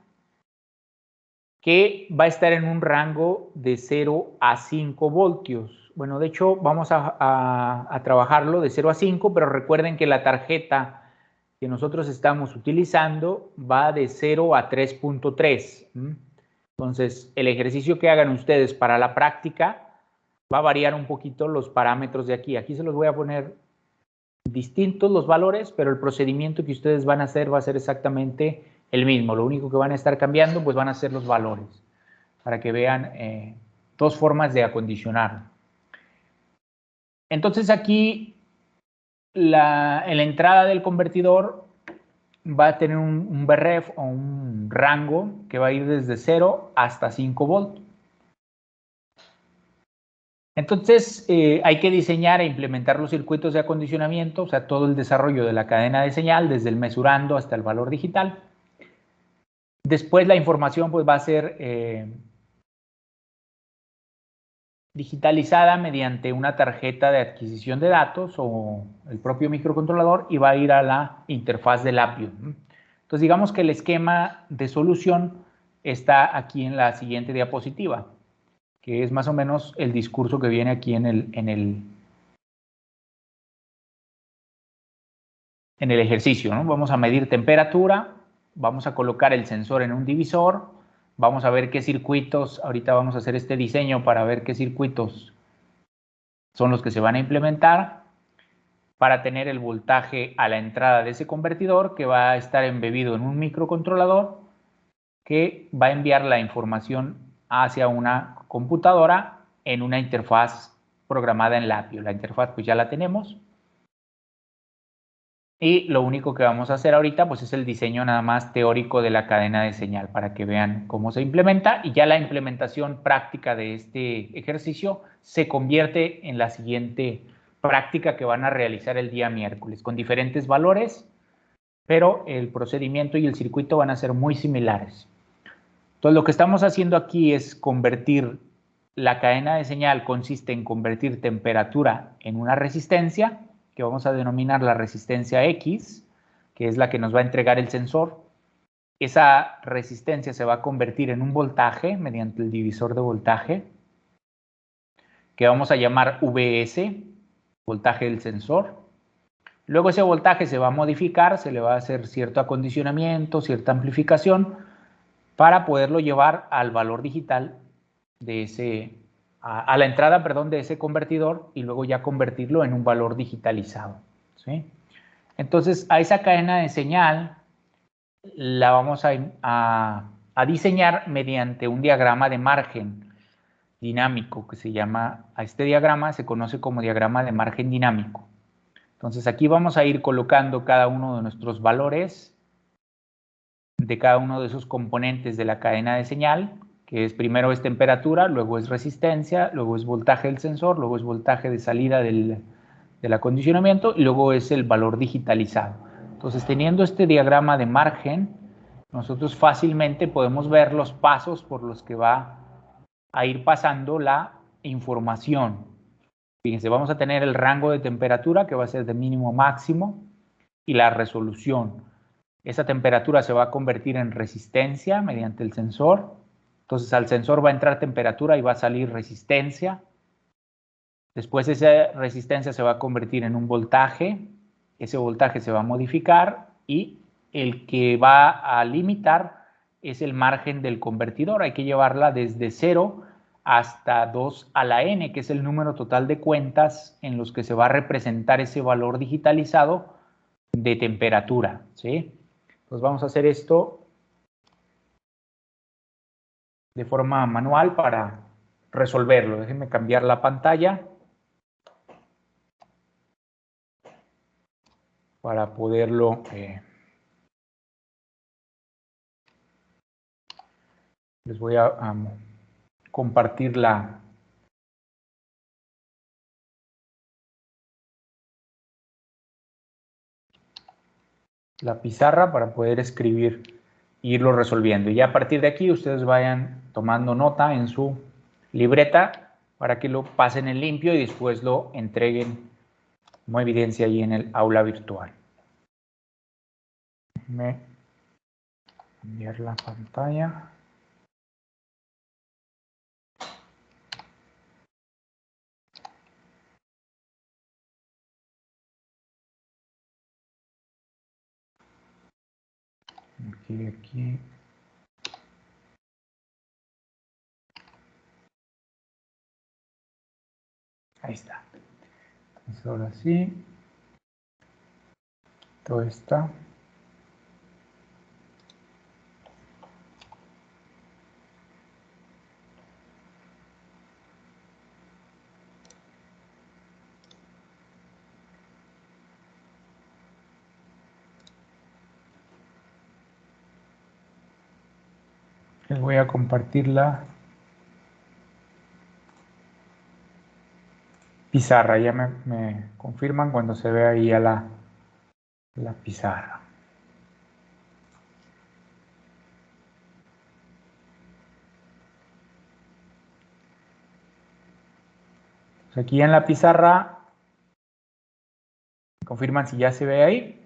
que va a estar en un rango de 0 a 5 voltios. Bueno, de hecho, vamos a trabajarlo de 0 a 5, pero recuerden que la tarjeta que nosotros estamos utilizando va de 0 a 3.3. Entonces, el ejercicio que hagan ustedes para la práctica va a variar un poquito los parámetros de aquí. Aquí se los voy a poner distintos los valores, pero el procedimiento que ustedes van a hacer va a ser exactamente el mismo. Lo único que van a estar cambiando pues van a ser los valores, para que vean dos formas de acondicionar. Entonces aquí en la entrada del convertidor va a tener un VREF o un rango que va a ir desde 0 hasta 5 voltios. Entonces, hay que diseñar e implementar los circuitos de acondicionamiento, o sea, todo el desarrollo de la cadena de señal, desde el mesurando hasta el valor digital. Después la información pues, va a ser digitalizada mediante una tarjeta de adquisición de datos o el propio microcontrolador y va a ir a la interfaz del apio. Entonces, digamos que el esquema de solución está aquí en la siguiente diapositiva, que es más o menos el discurso que viene aquí en el ejercicio, ¿no? Vamos a medir temperatura, vamos a colocar el sensor en un divisor, vamos a ver qué circuitos, ahorita vamos a hacer este diseño para ver qué circuitos son los que se van a implementar para tener el voltaje a la entrada de ese convertidor que va a estar embebido en un microcontrolador que va a enviar la información hacia una computadora en una interfaz programada en Lapio. La interfaz pues ya la tenemos. Y lo único que vamos a hacer ahorita pues es el diseño nada más teórico de la cadena de señal para que vean cómo se implementa, y ya la implementación práctica de este ejercicio se convierte en la siguiente práctica que van a realizar el día miércoles con diferentes valores, pero el procedimiento y el circuito van a ser muy similares. Entonces lo que estamos haciendo aquí es convertir la cadena de señal, consiste en convertir temperatura en una resistencia, que vamos a denominar la resistencia X, que es la que nos va a entregar el sensor. Esa resistencia se va a convertir en un voltaje mediante el divisor de voltaje, que vamos a llamar VS, voltaje del sensor. Luego ese voltaje se va a modificar, se le va a hacer cierto acondicionamiento, cierta amplificación, para poderlo llevar al valor digital de ese, a la entrada, perdón, de ese convertidor, y luego ya convertirlo en un valor digitalizado, ¿sí? Entonces, a esa cadena de señal la vamos a diseñar mediante un diagrama de margen dinámico que se llama, a este diagrama se conoce como diagrama de margen dinámico. Entonces, aquí vamos a ir colocando cada uno de nuestros valores de cada uno de esos componentes de la cadena de señal, que es primero es temperatura, luego es resistencia, luego es voltaje del sensor, luego es voltaje de salida del acondicionamiento y luego es el valor digitalizado. Entonces, teniendo este diagrama de margen, nosotros fácilmente podemos ver los pasos por los que va a ir pasando la información. Fíjense, vamos a tener el rango de temperatura, que va a ser de mínimo a máximo, y la resolución. Esa temperatura se va a convertir en resistencia mediante el sensor. Entonces, al sensor va a entrar temperatura y va a salir resistencia. Después esa resistencia se va a convertir en un voltaje. Ese voltaje se va a modificar y el que va a limitar es el margen del convertidor. Hay que llevarla desde 0 hasta 2 a la n, que es el número total de cuentas en los que se va a representar ese valor digitalizado de temperatura, ¿sí? Pues vamos a hacer esto de forma manual para resolverlo. Déjenme cambiar la pantalla para poderlo les voy a compartir la pizarra para poder escribir e irlo resolviendo. Y ya a partir de aquí ustedes vayan tomando nota en su libreta para que lo pasen en limpio y después lo entreguen como evidencia ahí en el aula virtual. Déjenme cambiar la pantalla. Aquí. Ahí está. Entonces ahora sí. Todo está. Les voy a compartir la pizarra. Ya me confirman cuando se ve ahí a la pizarra. Pues aquí en la pizarra, ¿me confirman si ya se ve ahí?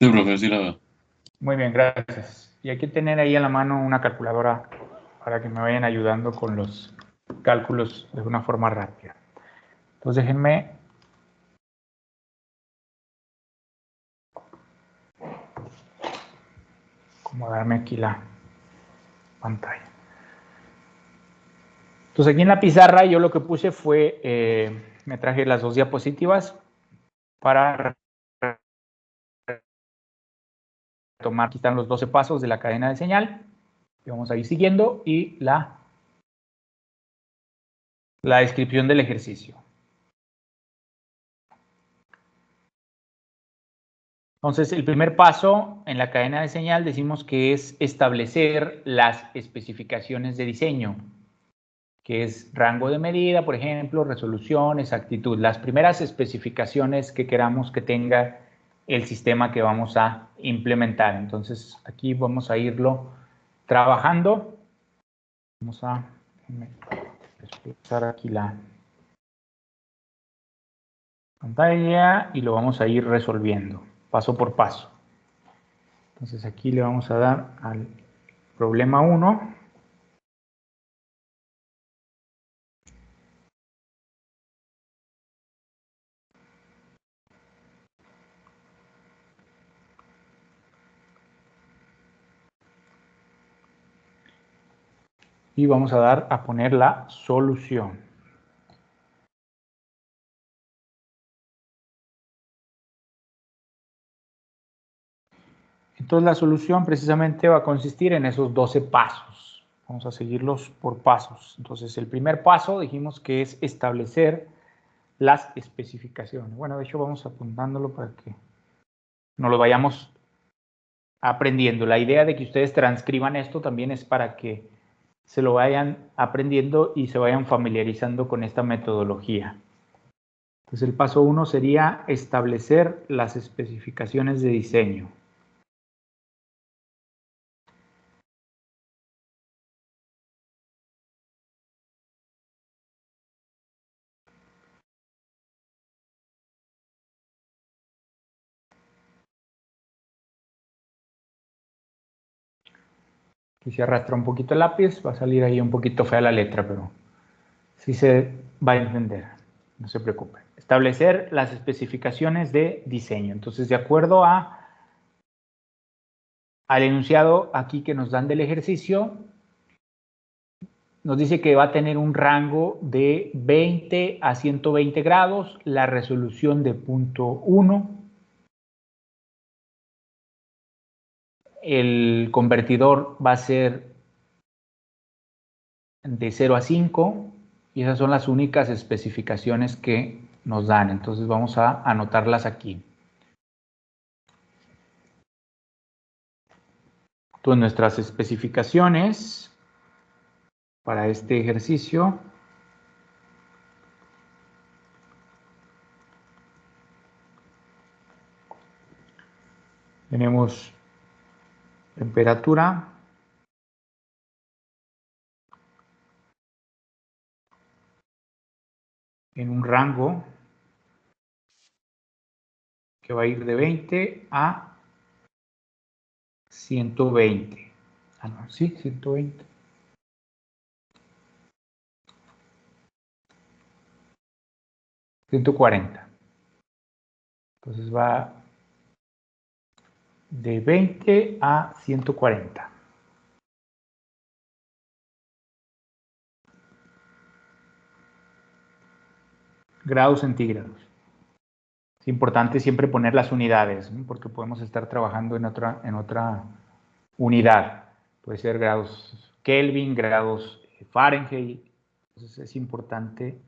Sí, profe, sí la veo. Muy bien, gracias. Y hay que tener ahí a la mano una calculadora para que me vayan ayudando con los cálculos de una forma rápida. Entonces déjenme acomodarme aquí la pantalla. Entonces aquí en la pizarra yo lo que puse fue, me traje las 2 diapositivas para tomar, aquí están los 12 pasos de la cadena de señal, que vamos a ir siguiendo, y la descripción del ejercicio. Entonces, el primer paso en la cadena de señal decimos que es establecer las especificaciones de diseño, que es rango de medida, por ejemplo, resolución, exactitud, las primeras especificaciones que queramos que tenga el sistema que vamos a implementar. Entonces, aquí vamos a irlo trabajando. Vamos a expresar aquí la pantalla y lo vamos a ir resolviendo paso por paso. Entonces aquí le vamos a dar al problema 1. Y vamos a dar a poner la solución. Entonces la solución precisamente va a consistir en esos 12 pasos. Vamos a seguirlos por pasos. Entonces el primer paso dijimos que es establecer las especificaciones. Bueno, de hecho vamos apuntándolo para que no lo vayamos aprendiendo. La idea de que ustedes transcriban esto también es para que se lo vayan aprendiendo y se vayan familiarizando con esta metodología. Entonces el paso 1 sería establecer las especificaciones de diseño. Aquí se arrastra un poquito el lápiz, va a salir ahí un poquito fea la letra, pero sí se va a entender, no se preocupen. Establecer las especificaciones de diseño. Entonces, de acuerdo al enunciado aquí que nos dan del ejercicio, nos dice que va a tener un rango de 20 a 120 grados, la resolución de 0.1, el convertidor va a ser de 0 a 5 y esas son las únicas especificaciones que nos dan. Entonces vamos a anotarlas aquí. Entonces nuestras especificaciones para este ejercicio tenemos temperatura, en un rango que va a ir de 20 a 120. Ah, no, sí, 120. $140. Entonces va de 20 a 140. Grados centígrados. Es importante siempre poner las unidades, ¿no? Porque podemos estar trabajando en otra unidad. Puede ser grados Kelvin, grados Fahrenheit. Entonces es importante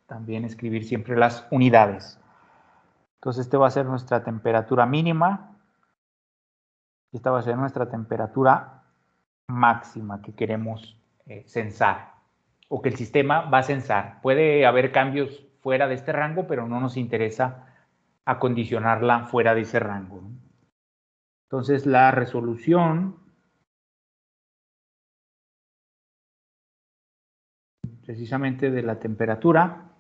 también escribir siempre las unidades. Entonces esta va a ser nuestra temperatura mínima. Esta va a ser nuestra temperatura máxima que queremos censar o que el sistema va a censar. Puede haber cambios fuera de este rango, pero no nos interesa acondicionarla fuera de ese rango. Entonces la resolución precisamente de la temperatura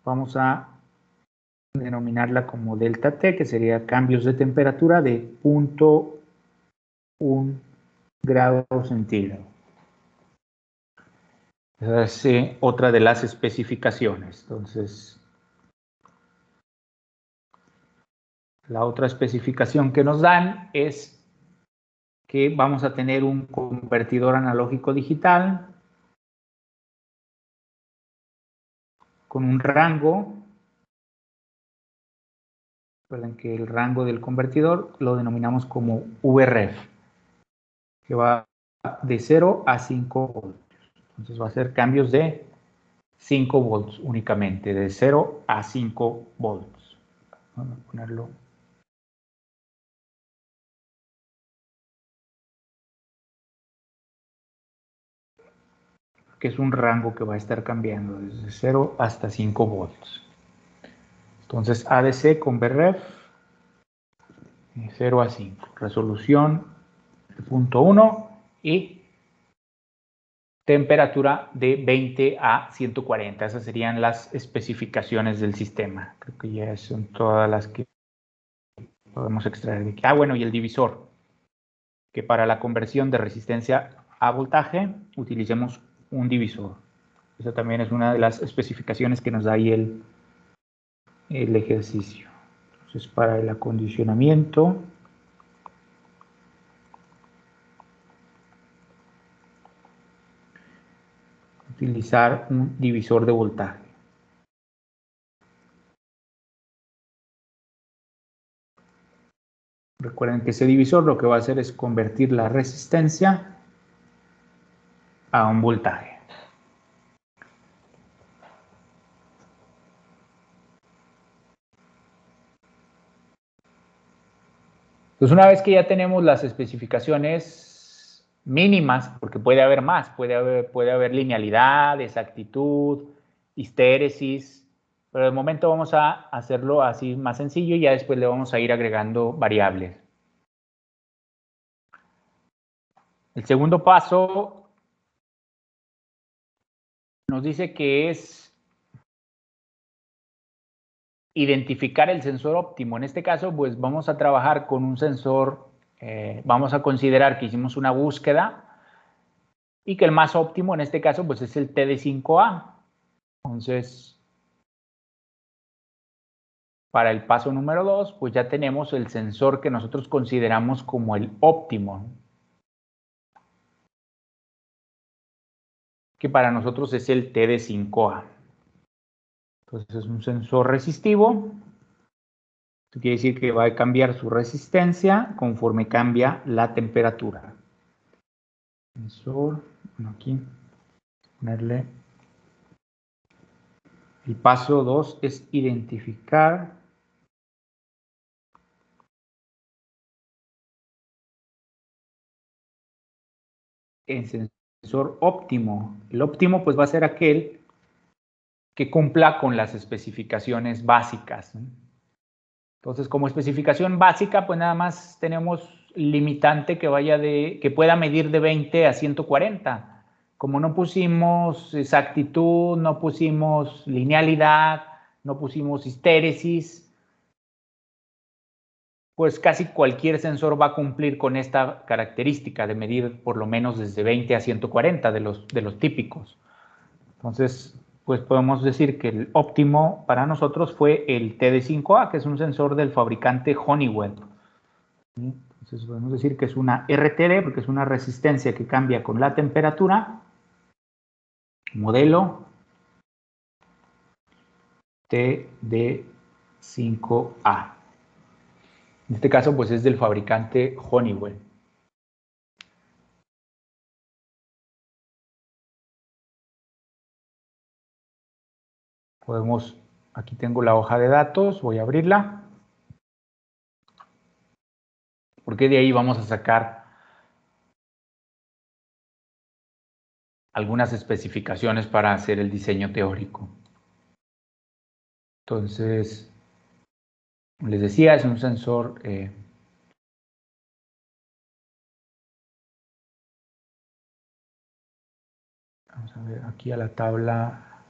vamos a denominarla como delta T, que sería cambios de temperatura de 0.1 grado centígrado. Esa es otra de las especificaciones. Entonces, la otra especificación que nos dan es que vamos a tener un convertidor analógico digital con un rango. Recuerden que el rango del convertidor lo denominamos como VREF, que va de 0 a 5 voltios. Entonces va a ser cambios de 5 volts únicamente, de 0 a 5 volts. Vamos a ponerlo. Que es un rango que va a estar cambiando desde 0 hasta 5 volts. Entonces ADC con VREF de 0 a 5. Resolución de 0.1 y temperatura de 20 a 140. Esas serían las especificaciones del sistema. Creo que ya son todas las que podemos extraer de aquí. Ah, bueno, y el divisor. Que para la conversión de resistencia a voltaje utilicemos un divisor. Esa también es una de las especificaciones que nos da ahí el ejercicio. Entonces, para el acondicionamiento, utilizar un divisor de voltaje. Recuerden que ese divisor lo que va a hacer es convertir la resistencia a un voltaje. Entonces, una vez que ya tenemos las especificaciones mínimas, porque puede haber más, puede haber linealidad, exactitud, histéresis, pero de momento vamos a hacerlo así más sencillo y ya después le vamos a ir agregando variables. El segundo paso nos dice que es identificar el sensor óptimo. En este caso, pues vamos a trabajar con un sensor, vamos a considerar que hicimos una búsqueda y que el más óptimo en este caso pues es el TD5A. Entonces, para el paso número 2, pues ya tenemos el sensor que nosotros consideramos como el óptimo, que para nosotros es el TD5A. Entonces es un sensor resistivo. Esto quiere decir que va a cambiar su resistencia conforme cambia la temperatura. Sensor, bueno, aquí ponerle el paso 2 es identificar el sensor óptimo. El óptimo pues va a ser aquel que cumpla con las especificaciones básicas, ¿no? Entonces, como especificación básica, pues nada más tenemos limitante que pueda medir de 20 a 140. como no pusimos exactitud, no pusimos linealidad, no pusimos histéresis, pues casi cualquier sensor va a cumplir con esta característica de medir por lo menos desde 20 a 140 de los típicos. Entonces, pues podemos decir que el óptimo para nosotros fue el TD5A, que es un sensor del fabricante Honeywell. Entonces podemos decir que es una RTD porque es una resistencia que cambia con la temperatura. Modelo TD5A. En este caso, pues es del fabricante Honeywell. Podemos, aquí tengo la hoja de datos, voy a abrirla. Porque de ahí vamos a sacar algunas especificaciones para hacer el diseño teórico. Entonces, les decía, es un sensor vamos a ver aquí a la tabla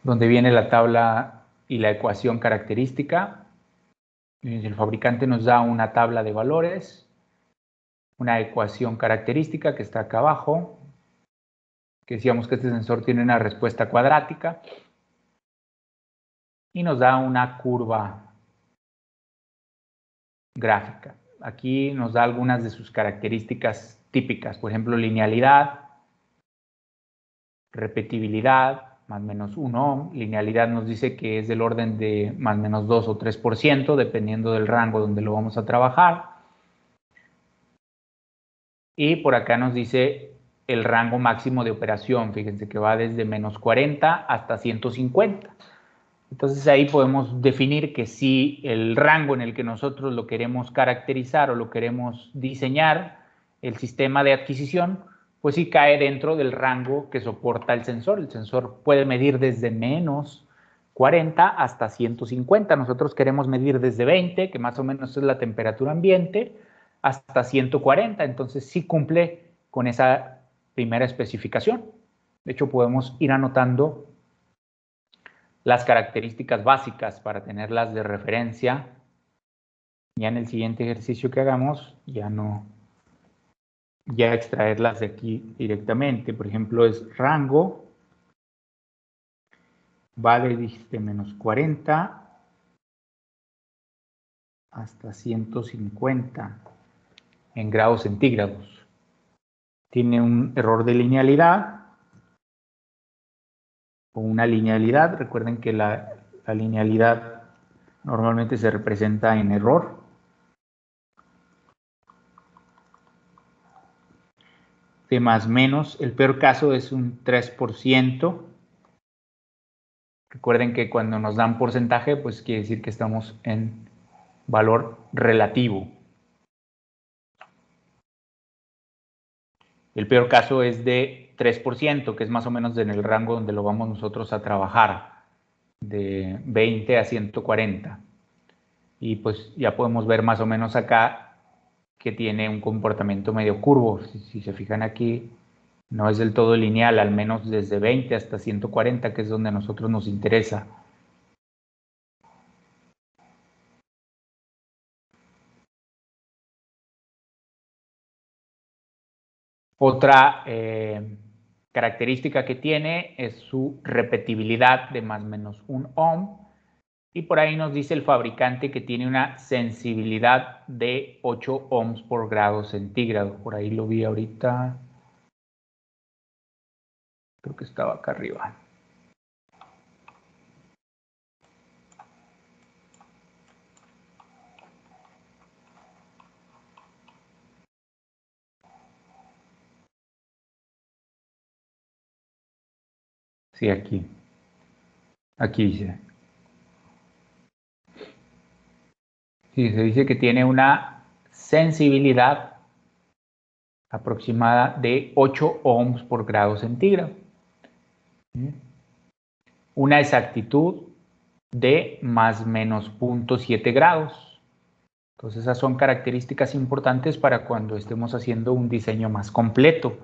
donde viene la tabla y la ecuación característica. El fabricante nos da una tabla de valores, una ecuación característica que está acá abajo, que decíamos que este sensor tiene una respuesta cuadrática y nos da una curva gráfica. Aquí nos da algunas de sus características típicas, por ejemplo, linealidad, repetibilidad, más o menos 1 ohm. Linealidad nos dice que es del orden de más o menos 2 o 3%, dependiendo del rango donde lo vamos a trabajar. Y por acá nos dice el rango máximo de operación. Fíjense que va desde menos 40 hasta 150. Entonces ahí podemos definir que si el rango en el que nosotros lo queremos caracterizar o lo queremos diseñar, el sistema de adquisición, pues sí cae dentro del rango que soporta el sensor. El sensor puede medir desde menos 40 hasta 150. Nosotros queremos medir desde 20, que más o menos es la temperatura ambiente, hasta 140. Entonces sí cumple con esa primera especificación. De hecho, podemos ir anotando las características básicas para tenerlas de referencia. Ya en el siguiente ejercicio que hagamos, ya extraerlas de aquí directamente. Por ejemplo, es rango, va de menos 40 hasta 150 en grados centígrados. Tiene un error de linealidad o una linealidad. Recuerden que la linealidad normalmente se representa en error. De más menos, el peor caso es un 3%. Recuerden que cuando nos dan porcentaje, pues quiere decir que estamos en valor relativo. El peor caso es de 3%, que es más o menos en el rango donde lo vamos nosotros a trabajar, de 20 a 140. Y pues ya podemos ver más o menos acá que tiene un comportamiento medio curvo. Si se fijan aquí, no es del todo lineal, al menos desde 20 hasta 140, que es donde a nosotros nos interesa. Otra característica que tiene es su repetibilidad de más o menos 1 ohm. Y por ahí nos dice el fabricante que tiene una sensibilidad de 8 ohms por grado centígrado. Por ahí lo vi ahorita. Creo que estaba acá arriba. Sí, aquí. Aquí dice. Sí, se dice que tiene una sensibilidad aproximada de 8 ohms por grado centígrado. Una exactitud de más menos 0.7 grados. Entonces, esas son características importantes para cuando estemos haciendo un diseño más completo.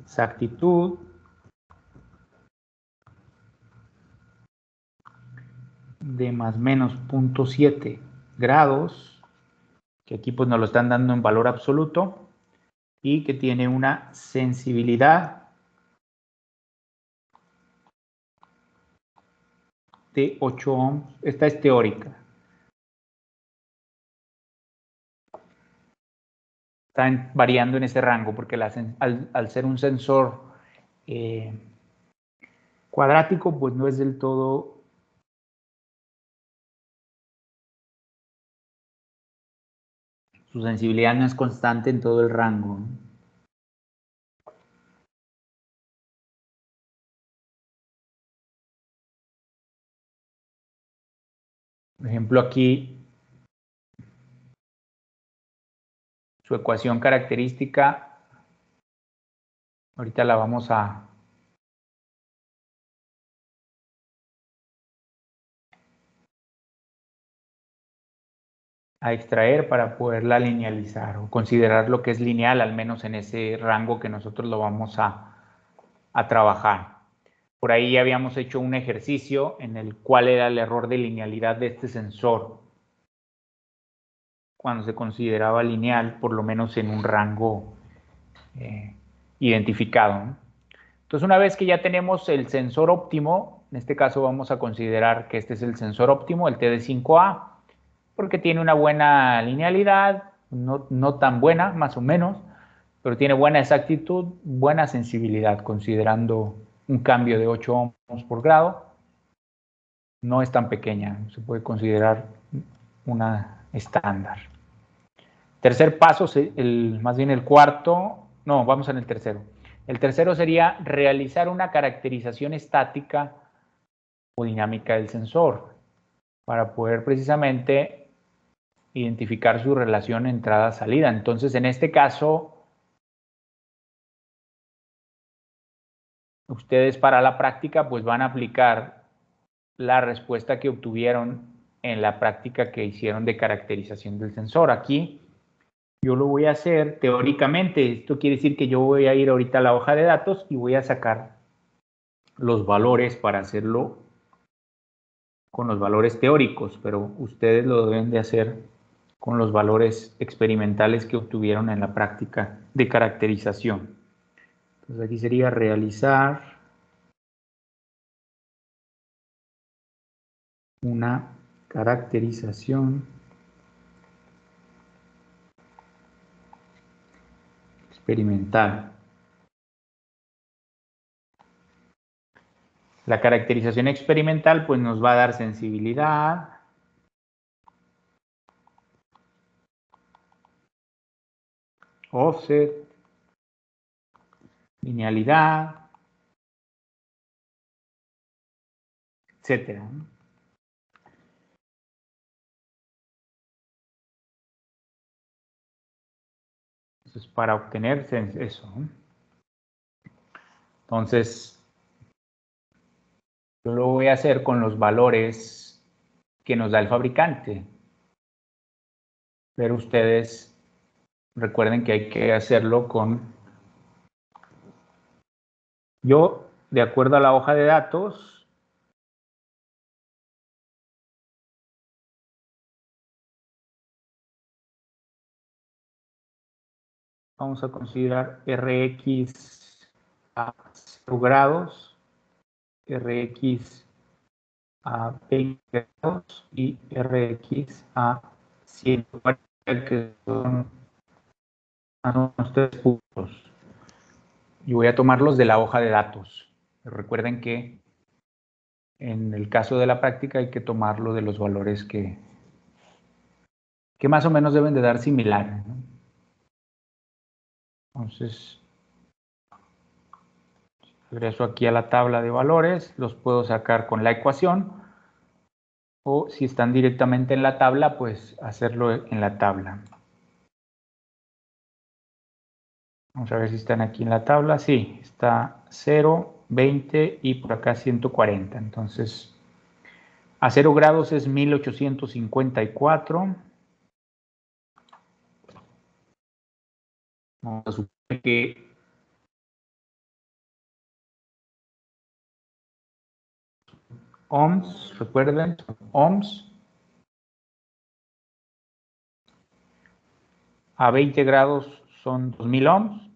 Exactitud de más o menos 0.7 grados, que aquí pues nos lo están dando en valor absoluto, y que tiene una sensibilidad de 8 ohms. Esta es teórica. Están variando en ese rango porque al ser un sensor cuadrático, pues no es del todo su sensibilidad no es constante en todo el rango, ¿no? Por ejemplo, aquí su ecuación característica, ahorita la vamos a extraer para poderla linealizar o considerar lo que es lineal, al menos en ese rango que nosotros lo vamos a trabajar. Por ahí ya habíamos hecho un ejercicio en el cual era el error de linealidad de este sensor cuando se consideraba lineal, por lo menos en un rango identificado, ¿no? Entonces, una vez que ya tenemos el sensor óptimo, en este caso vamos a considerar que este es el sensor óptimo, el TD5A, porque tiene una buena linealidad, no tan buena, más o menos, pero tiene buena exactitud, buena sensibilidad, considerando un cambio de 8 ohms por grado. No es tan pequeña, se puede considerar una estándar. Tercer paso, más bien el cuarto, no, vamos en el tercero. El tercero sería realizar una caracterización estática o dinámica del sensor para poder precisamente identificar su relación entrada-salida. Entonces, en este caso, ustedes para la práctica pues van a aplicar la respuesta que obtuvieron en la práctica que hicieron de caracterización del sensor. Aquí yo lo voy a hacer teóricamente. Esto quiere decir que yo voy a ir ahorita a la hoja de datos y voy a sacar los valores para hacerlo con los valores teóricos, pero ustedes lo deben de hacer con los valores experimentales que obtuvieron en la práctica de caracterización. Entonces aquí sería realizar una caracterización experimental. La caracterización experimental pues nos va a dar sensibilidad, offset, linealidad, etcétera. Entonces, para obtener eso. Entonces, yo lo voy a hacer con los valores que nos da el fabricante. Pero ustedes recuerden que hay que hacerlo con... Yo, de acuerdo a la hoja de datos, vamos a considerar Rx a 0 grados, Rx a 20 grados y Rx a 140, que son unos 3 puntos. Y voy a tomarlos de la hoja de datos. Recuerden que en el caso de la práctica hay que tomarlo de los valores que más o menos deben de dar similares, ¿no? Entonces, regreso aquí a la tabla de valores, los puedo sacar con la ecuación, o si están directamente en la tabla, pues hacerlo en la tabla. Vamos a ver si están aquí en la tabla. Sí, está 0, 20 y por acá 140. Entonces, a 0 grados es 1854. Vamos a suponer que ohms, recuerden, ohms, a 20 grados son 2000 ohms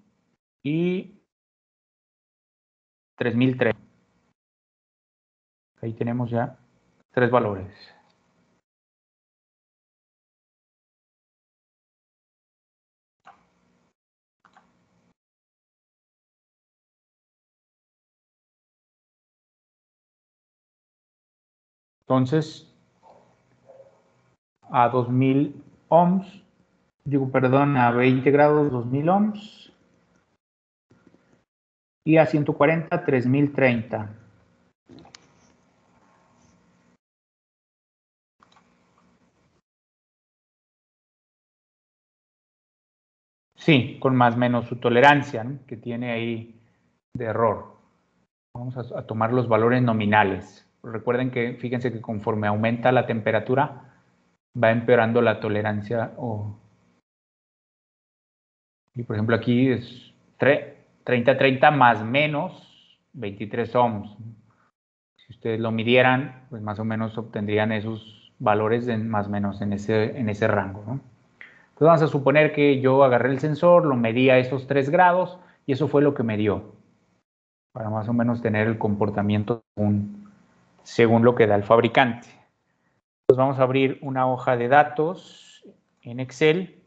y 3030. Ahí tenemos ya 3 valores. Entonces, a 2000 ohms, a 20 grados 2000 ohms y a 140 3030. Sí, con más o menos su tolerancia, ¿no?, que tiene ahí de error. Vamos a tomar los valores nominales. Recuerden que, fíjense que conforme aumenta la temperatura, va empeorando la tolerancia. Y por ejemplo aquí es 30-30 más menos 23 ohms. Si ustedes lo midieran, pues más o menos obtendrían esos valores más o menos en ese rango, ¿no? Entonces vamos a suponer que yo agarré el sensor, lo medí a esos 3 grados y eso fue lo que me dio, para más o menos tener el comportamiento según lo que da el fabricante. Entonces vamos a abrir una hoja de datos en Excel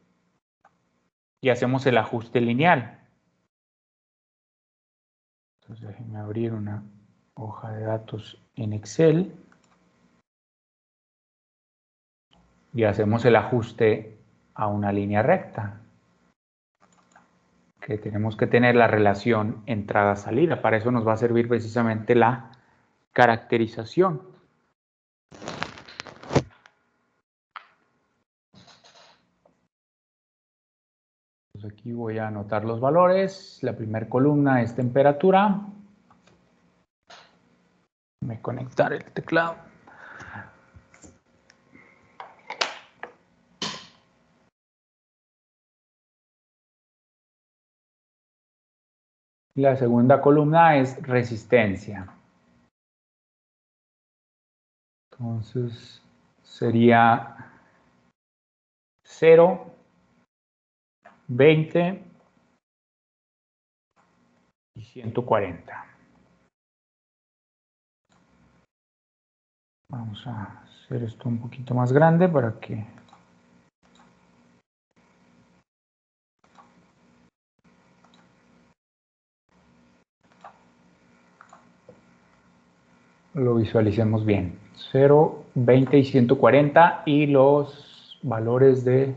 y hacemos el ajuste lineal. Entonces déjenme abrir una hoja de datos en Excel y hacemos el ajuste a una línea recta, que tenemos que tener la relación entrada-salida. Para eso nos va a servir precisamente la caracterización. Entonces aquí voy a anotar los valores. La primera columna es temperatura. Voy a conectar el teclado. La segunda columna es resistencia. Entonces sería 0, 20 y 140. Vamos a hacer esto un poquito más grande para que lo visualicemos bien. 0, 20 y 140 y los valores de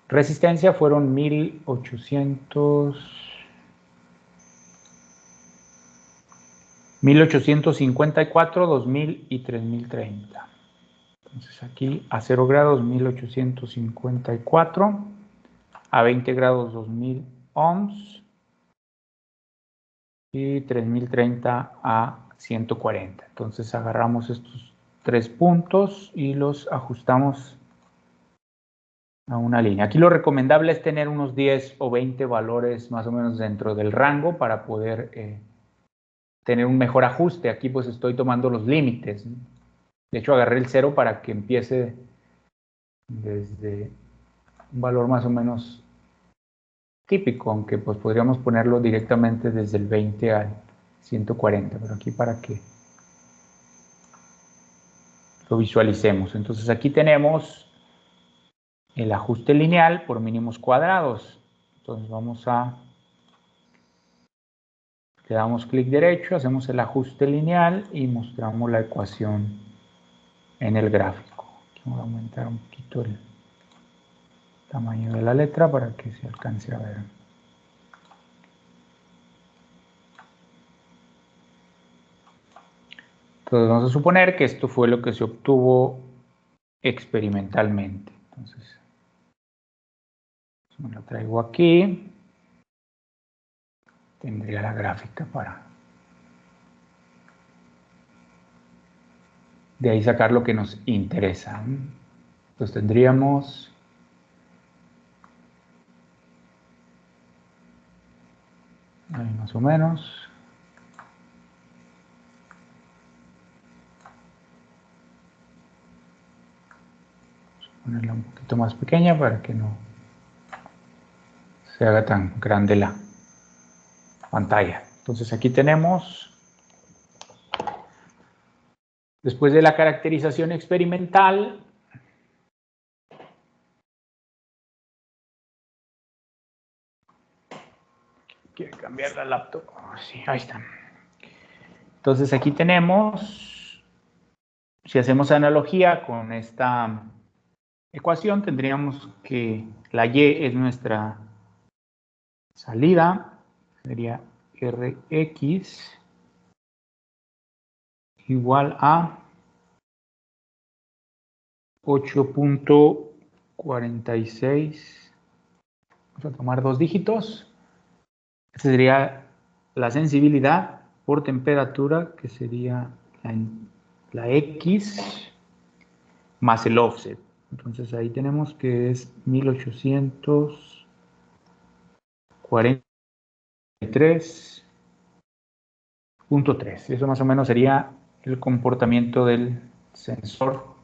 resistencia fueron 1854, 2000 y 3030. Entonces aquí a 0 grados 1854, a 20 grados 2000 ohms y 3030 a 140. Entonces agarramos estos 3 puntos y los ajustamos a una línea. Aquí lo recomendable es tener unos 10 o 20 valores más o menos dentro del rango para poder tener un mejor ajuste. Aquí pues estoy tomando los límites, ¿no? De hecho agarré el 0 para que empiece desde un valor más o menos típico, aunque pues podríamos ponerlo directamente desde el 20 al 140, pero aquí para que lo visualicemos. Entonces aquí tenemos el ajuste lineal por mínimos cuadrados. Entonces le damos clic derecho, hacemos el ajuste lineal y mostramos la ecuación en el gráfico. Aquí voy a aumentar un poquito el tamaño de la letra para que se alcance a ver. Entonces vamos a suponer que esto fue lo que se obtuvo experimentalmente. Entonces me lo traigo aquí. Tendría la gráfica para de ahí sacar lo que nos interesa. Entonces tendríamos Ahí más o menos. Vamos a ponerla un poquito más pequeña para que no se haga tan grande la pantalla. Entonces aquí tenemos, después de la caracterización experimental, quiero cambiar la laptop. Sí, ahí está. Entonces aquí tenemos, si hacemos analogía con esta ecuación, tendríamos que la y es nuestra salida, sería Rx igual a 8.46. Vamos a tomar dos dígitos. Esta sería la sensibilidad por temperatura, que sería la X más el offset. Entonces ahí tenemos que es 1843.3. Eso más o menos sería el comportamiento del sensor,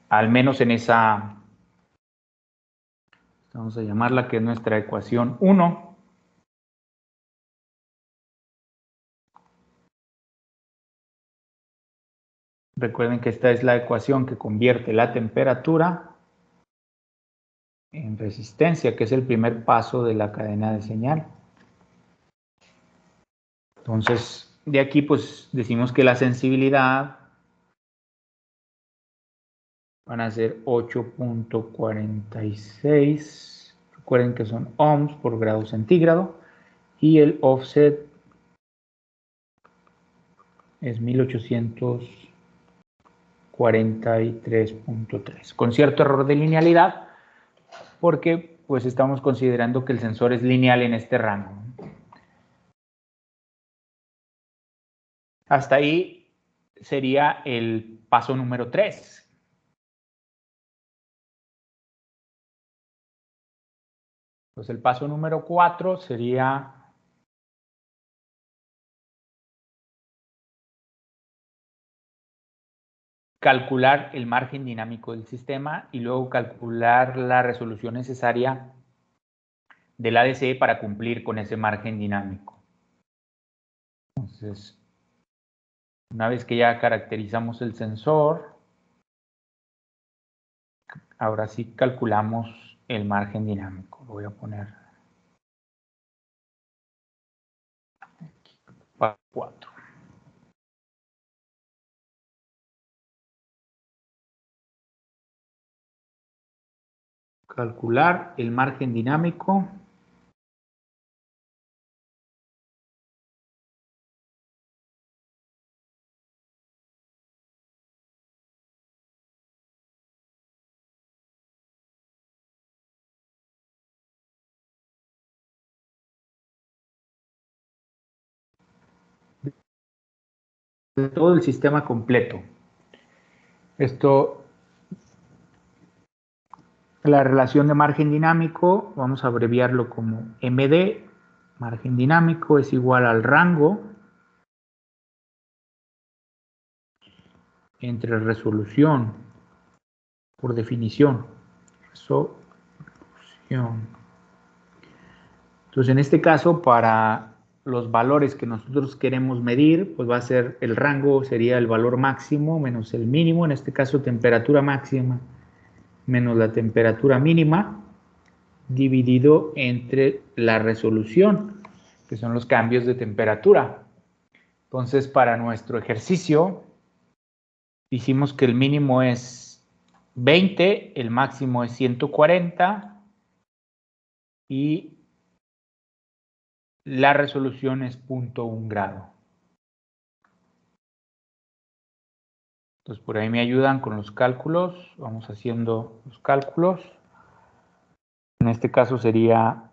al menos en esa, vamos a llamarla, que es nuestra ecuación 1. Recuerden que esta es la ecuación que convierte la temperatura en resistencia, que es el primer paso de la cadena de señal. Entonces, de aquí pues decimos que la sensibilidad van a ser 8.46. Recuerden que son ohms por grado centígrado. Y el offset es 1843.3. Con cierto error de linealidad, porque pues estamos considerando que el sensor es lineal en este rango. Hasta ahí sería el paso número 3. Pues el paso número 4 sería calcular el margen dinámico del sistema y luego calcular la resolución necesaria del ADC para cumplir con ese margen dinámico. Entonces, una vez que ya caracterizamos el sensor, ahora sí calculamos el margen dinámico. Lo voy a poner aquí, para 4. Calcular el margen dinámico . De todo el sistema completo. Esto, la relación de margen dinámico, vamos a abreviarlo como MD. Margen dinámico es igual al rango entre resolución, por definición. Resolución. Entonces, en este caso, para los valores que nosotros queremos medir, pues va a ser el rango, sería el valor máximo menos el mínimo, en este caso temperatura máxima menos la temperatura mínima, dividido entre la resolución, que son los cambios de temperatura. Entonces, para nuestro ejercicio, dijimos que el mínimo es 20, el máximo es 140 y la resolución es 0.1 grado. Entonces, por ahí me ayudan con los cálculos. Vamos haciendo los cálculos. En este caso sería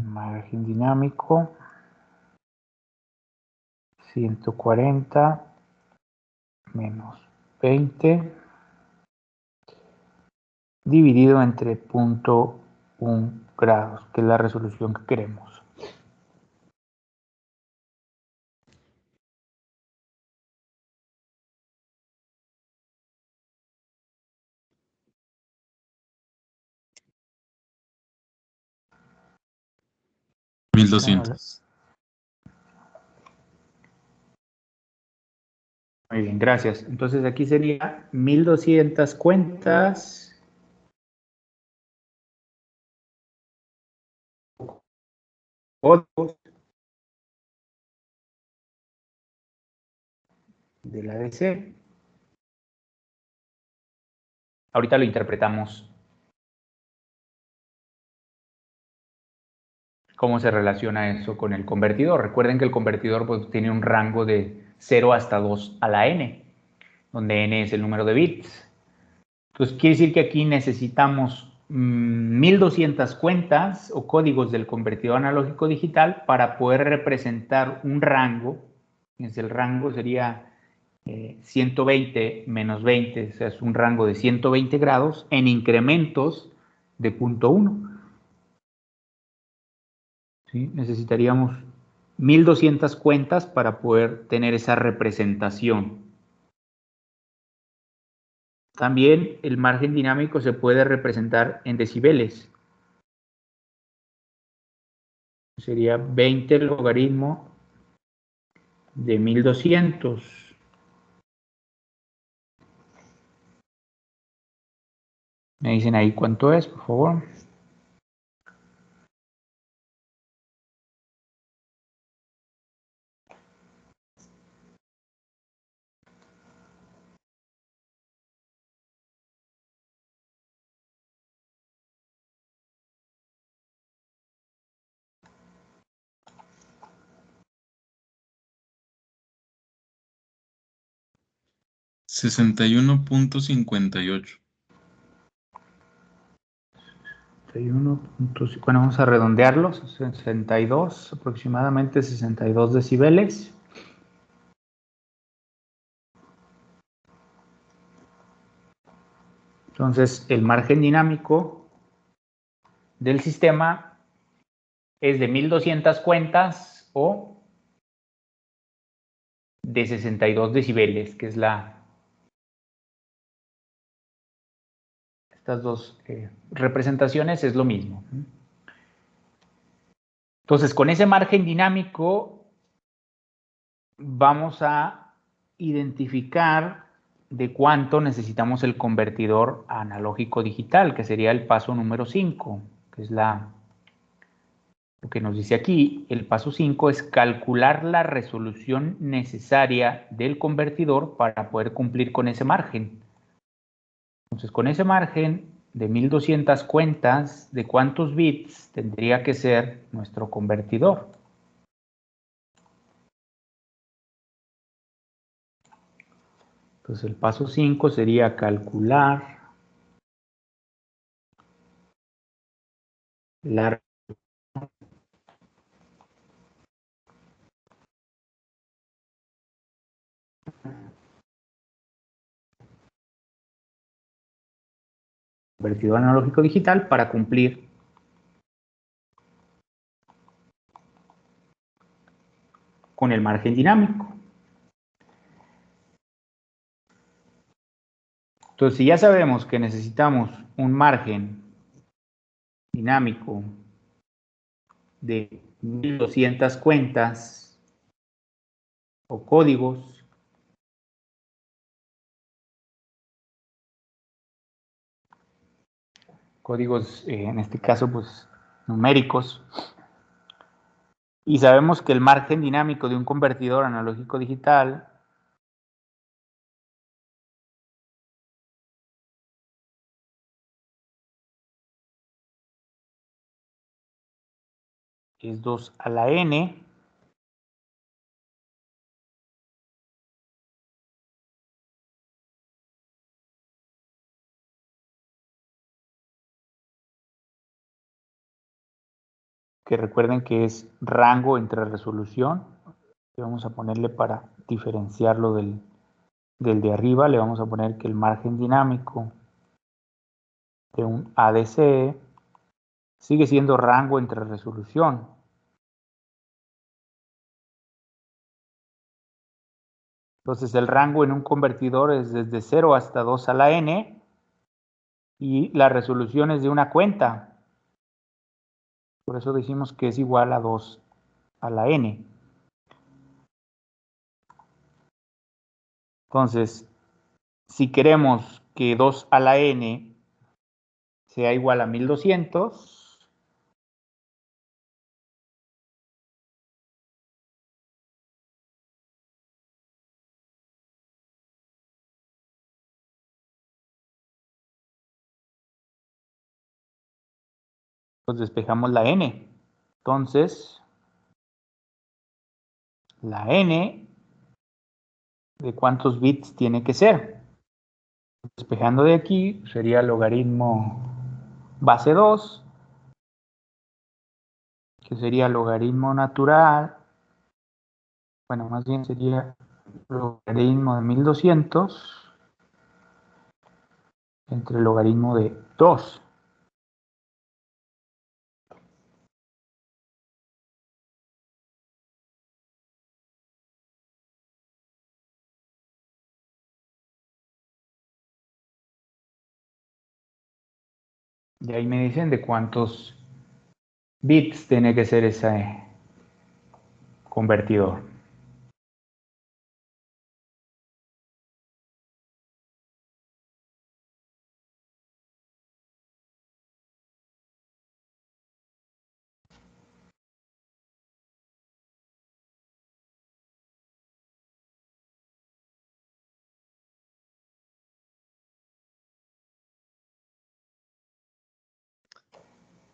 margen dinámico es 140 menos 20 dividido entre 0.1 grados, que es la resolución que queremos. $1,200. Muy bien, gracias. Entonces aquí sería 1200 cuentas de la DC. Ahorita lo interpretamos. ¿Cómo se relaciona eso con el convertidor? Recuerden que el convertidor pues, tiene un rango de 0 hasta 2 a la n, donde n es el número de bits. Entonces quiere decir que aquí necesitamos 1200 cuentas o códigos del convertidor analógico digital para poder representar un rango. El rango sería 120 menos 20, o sea, es un rango de 120 grados en incrementos de 0.1. ¿Sí? Necesitaríamos 1200 cuentas para poder tener esa representación. También el margen dinámico se puede representar en decibeles. Sería 20 logaritmo de 1200. Me dicen ahí cuánto es, por favor. $61.58. Bueno, vamos a redondearlo, 62, aproximadamente 62 decibeles. Entonces, el margen dinámico del sistema es de 1200 cuentas o de 62 decibeles, que es estas dos representaciones es lo mismo. Entonces, con ese margen dinámico vamos a identificar de cuánto necesitamos el convertidor analógico digital, que sería el paso número 5, que es lo que nos dice aquí. El paso 5 es calcular la resolución necesaria del convertidor para poder cumplir con ese margen. Entonces, con ese margen de 1200 cuentas, ¿de cuántos bits tendría que ser nuestro convertidor? Entonces, el paso 5 sería calcular la convertidor analógico digital para cumplir con el margen dinámico. Entonces, si ya sabemos que necesitamos un margen dinámico de 1200 cuentas o códigos, en este caso pues numéricos, y sabemos que el margen dinámico de un convertidor analógico digital es 2 a la n, que recuerden que es rango entre resolución, Y vamos a ponerle para diferenciarlo del de arriba, le vamos a poner que el margen dinámico de un ADC sigue siendo rango entre resolución. Entonces el rango en un convertidor es desde 0 hasta 2 a la n y la resolución es de una cuenta. Por eso decimos que es igual a 2 a la n. Entonces, si queremos que 2 a la n sea igual a 1200, pues despejamos la n. Entonces, la n, ¿de cuántos bits tiene que ser? Despejando de aquí, sería logaritmo base 2, que sería logaritmo natural. Bueno, más bien sería logaritmo de 1200 entre logaritmo de 2. Y ahí me dicen de cuántos bits tiene que ser ese convertidor.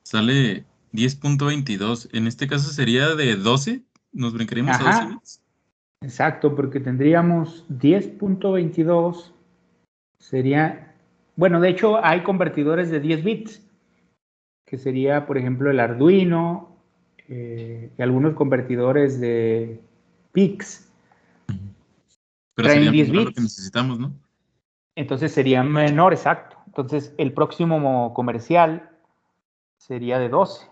Sale 10.22. En este caso sería de 12. Nos brincaríamos a 12 Ajá, bits. exacto, porque tendríamos 10.22 sería, bueno, de hecho hay convertidores de 10 bits, que sería, por ejemplo, el Arduino y algunos convertidores de PIX Pero traen sería 10 menor a lo que bits. necesitamos, ¿no? Entonces sería menor, exacto. Entonces el próximo comercial sería de 12.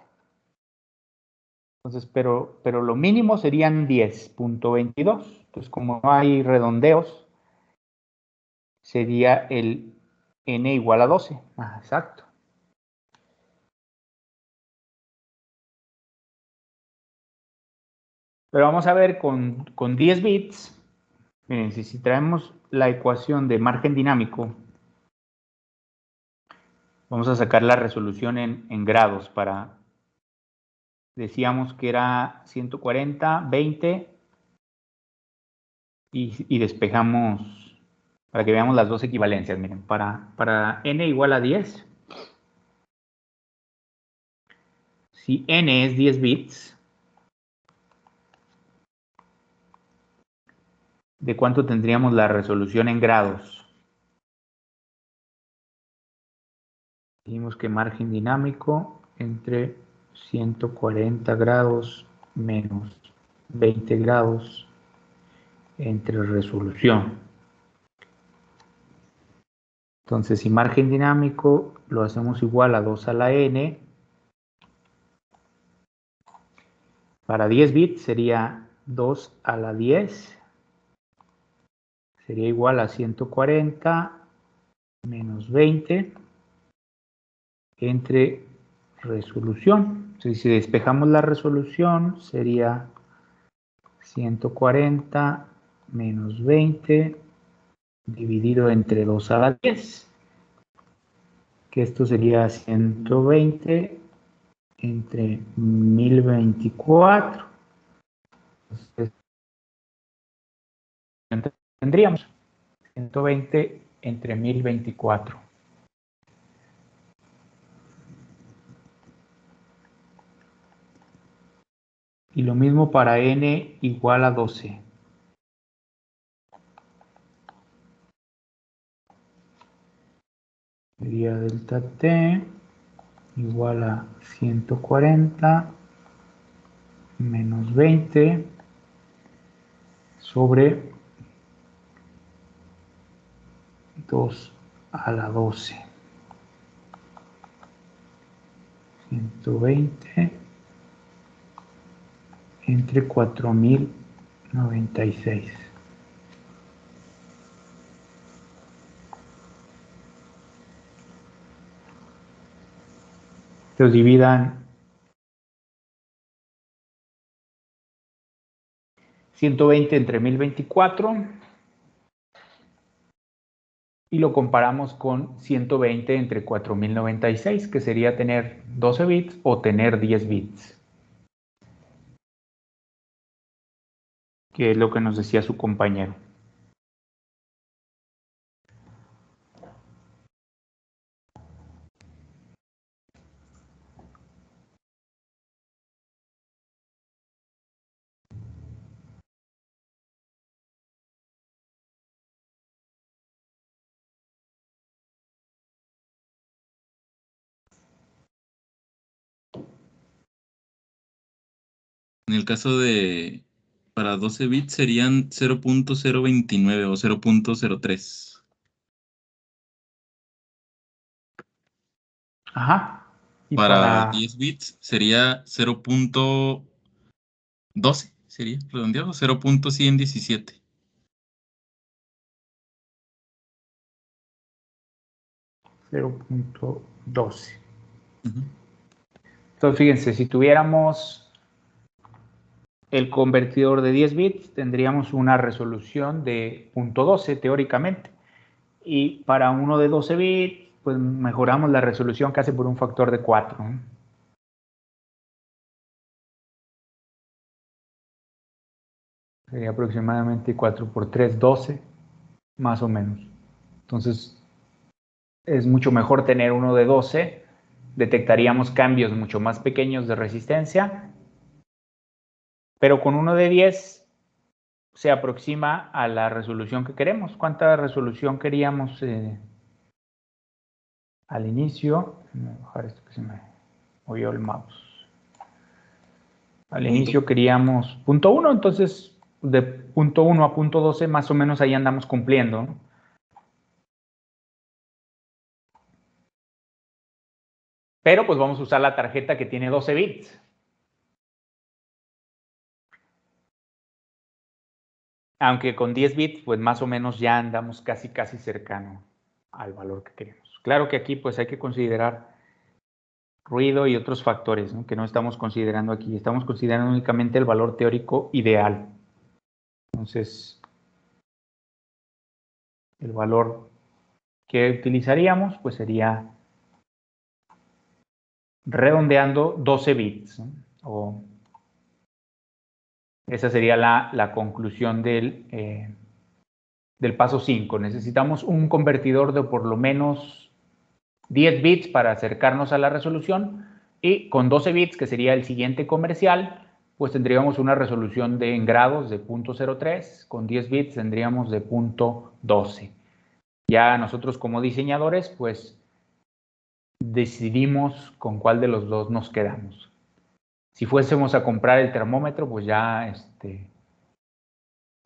Entonces, pero lo mínimo serían 10.22. Entonces, como no hay redondeos, sería el n igual a 12. Ah, exacto. Pero vamos a ver con 10 bits. Miren, si traemos la ecuación de margen dinámico, vamos a sacar la resolución en grados para, decíamos que era 140, 20 y despejamos para que veamos las dos equivalencias. Miren, para n igual a 10, si n es 10 bits, ¿de cuánto tendríamos la resolución en grados? Dijimos que margen dinámico entre 140 grados menos 20 grados entre resolución. Entonces, si margen dinámico lo hacemos igual a 2 a la n, para 10 bits sería 2 a la 10, sería igual a 140 menos 20 entre resolución. Entonces, si despejamos la resolución, sería 140 menos 20 dividido entre 2 a la 10, que esto sería 120 entre 1024. Entonces, tendríamos 120 entre 1024. Y lo mismo para n igual a 12. Sería delta t igual a 140 menos 20 sobre 2 a la 12. 120 entre 4096. Los dividan 120 entre 1024 y lo comparamos con 120 entre 4096, que sería tener 12 bits o tener 10 bits, que es lo que nos decía su compañero. En el caso de para 12 bits serían 0.029 o 0.03. Ajá. Y Para 10 bits sería 0.12, sería redondeado, 0.117. 0.12. Entonces, fíjense, si tuviéramos el convertidor de 10 bits, tendríamos una resolución de 0.12 teóricamente. Y para uno de 12 bits, pues mejoramos la resolución casi por un factor de 4. Sería aproximadamente 4 por 3, 12, más o menos. Entonces, es mucho mejor tener uno de 12. Detectaríamos cambios mucho más pequeños de resistencia. Pero con uno de 10 se aproxima a la resolución que queremos. ¿Cuánta resolución queríamos al inicio? Voy a bajar esto que se me movió el mouse. Al inicio queríamos 0.1, entonces de 0.1 a 0.12 más o menos ahí andamos cumpliendo, ¿no? Pero pues vamos a usar la tarjeta que tiene 12 bits. Aunque con 10 bits, pues más o menos ya andamos casi cercano al valor que queremos. Claro que aquí pues hay que considerar ruido y otros factores, ¿no?, que no estamos considerando aquí. Estamos considerando únicamente el valor teórico ideal. Entonces, el valor que utilizaríamos pues sería redondeando 12 bits, ¿no? O esa sería la conclusión del paso 5. Necesitamos un convertidor de por lo menos 10 bits para acercarnos a la resolución, y con 12 bits, que sería el siguiente comercial, pues tendríamos una resolución en grados de 0.03, con 10 bits tendríamos de 0.12. Ya nosotros como diseñadores pues decidimos con cuál de los dos nos quedamos. Si fuésemos a comprar el termómetro, pues ya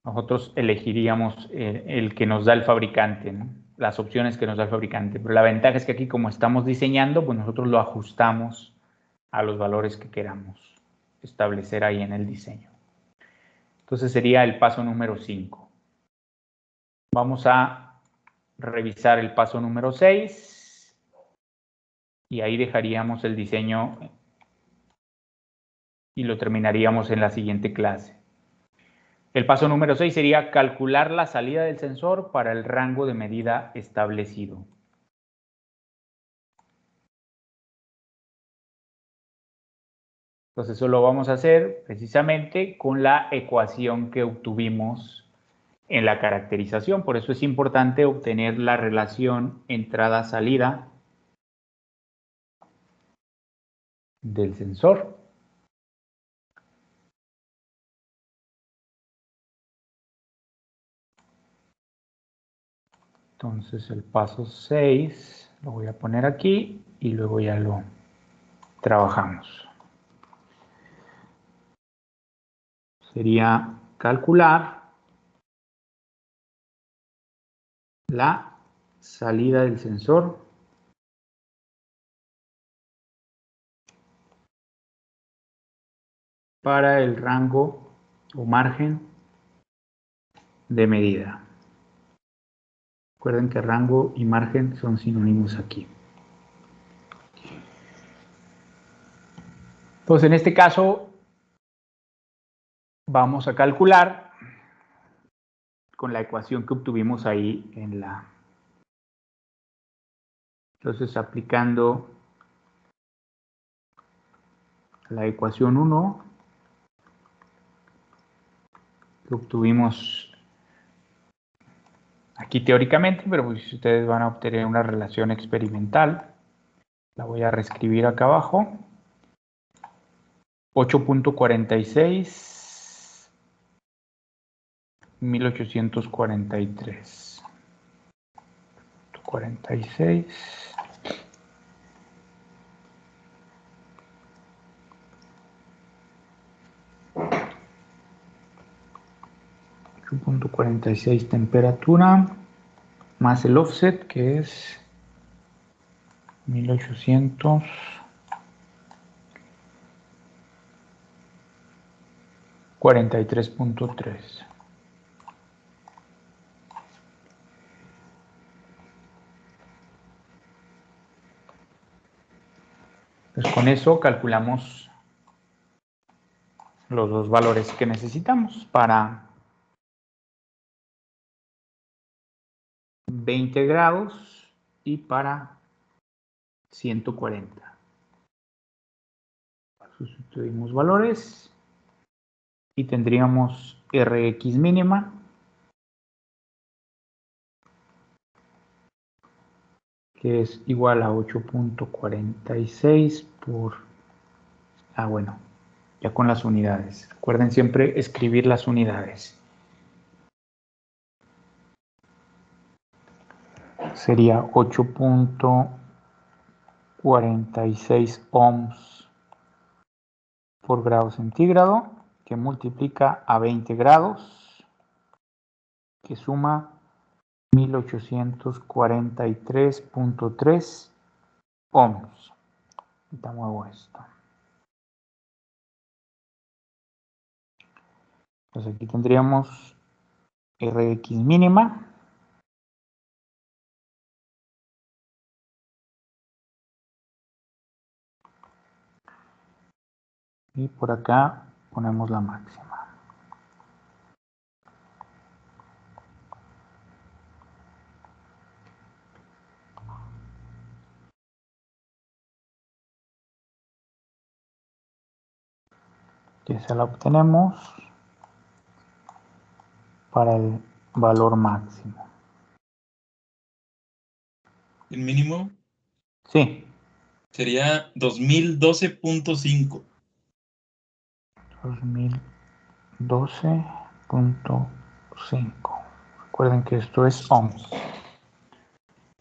nosotros elegiríamos el que nos da el fabricante, ¿no?, las opciones que nos da el fabricante. Pero la ventaja es que aquí, como estamos diseñando, pues nosotros lo ajustamos a los valores que queramos establecer ahí en el diseño. Entonces sería el paso número 5. Vamos a revisar el paso número 6 y ahí dejaríamos el diseño y lo terminaríamos en la siguiente clase. El paso número 6 sería calcular la salida del sensor para el rango de medida establecido. Entonces eso lo vamos a hacer precisamente con la ecuación que obtuvimos en la caracterización. Por eso es importante obtener la relación entrada-salida del sensor. Entonces el paso 6 lo voy a poner aquí y luego ya lo trabajamos. Sería calcular la salida del sensor para el rango o margen de medida. Recuerden que rango y margen son sinónimos aquí. Entonces, en este caso, vamos a calcular con la ecuación que obtuvimos ahí en la... Entonces, aplicando la ecuación 1 que obtuvimos aquí teóricamente, pero pues ustedes van a obtener una relación experimental. La voy a reescribir acá abajo. 8.46, 1843. 46. 8.46 temperatura más el offset que es 1843.3. Pues con eso calculamos los dos valores que necesitamos para 20 grados y para 140. Sustituimos valores y tendríamos Rx mínima que es igual a 8.46 por... bueno, ya con las unidades. Recuerden siempre escribir las unidades. Sería 8.46 ohms por grado centígrado, que multiplica a 20 grados, que suma 1843.3 ohms. Ahorita muevo esto. Entonces aquí tendríamos Rx mínima. Y por acá ponemos la máxima. Que esa la obtenemos para el valor máximo. ¿El mínimo? Sí. Sería 2012.5. 2012.5. Recuerden que esto es ohms.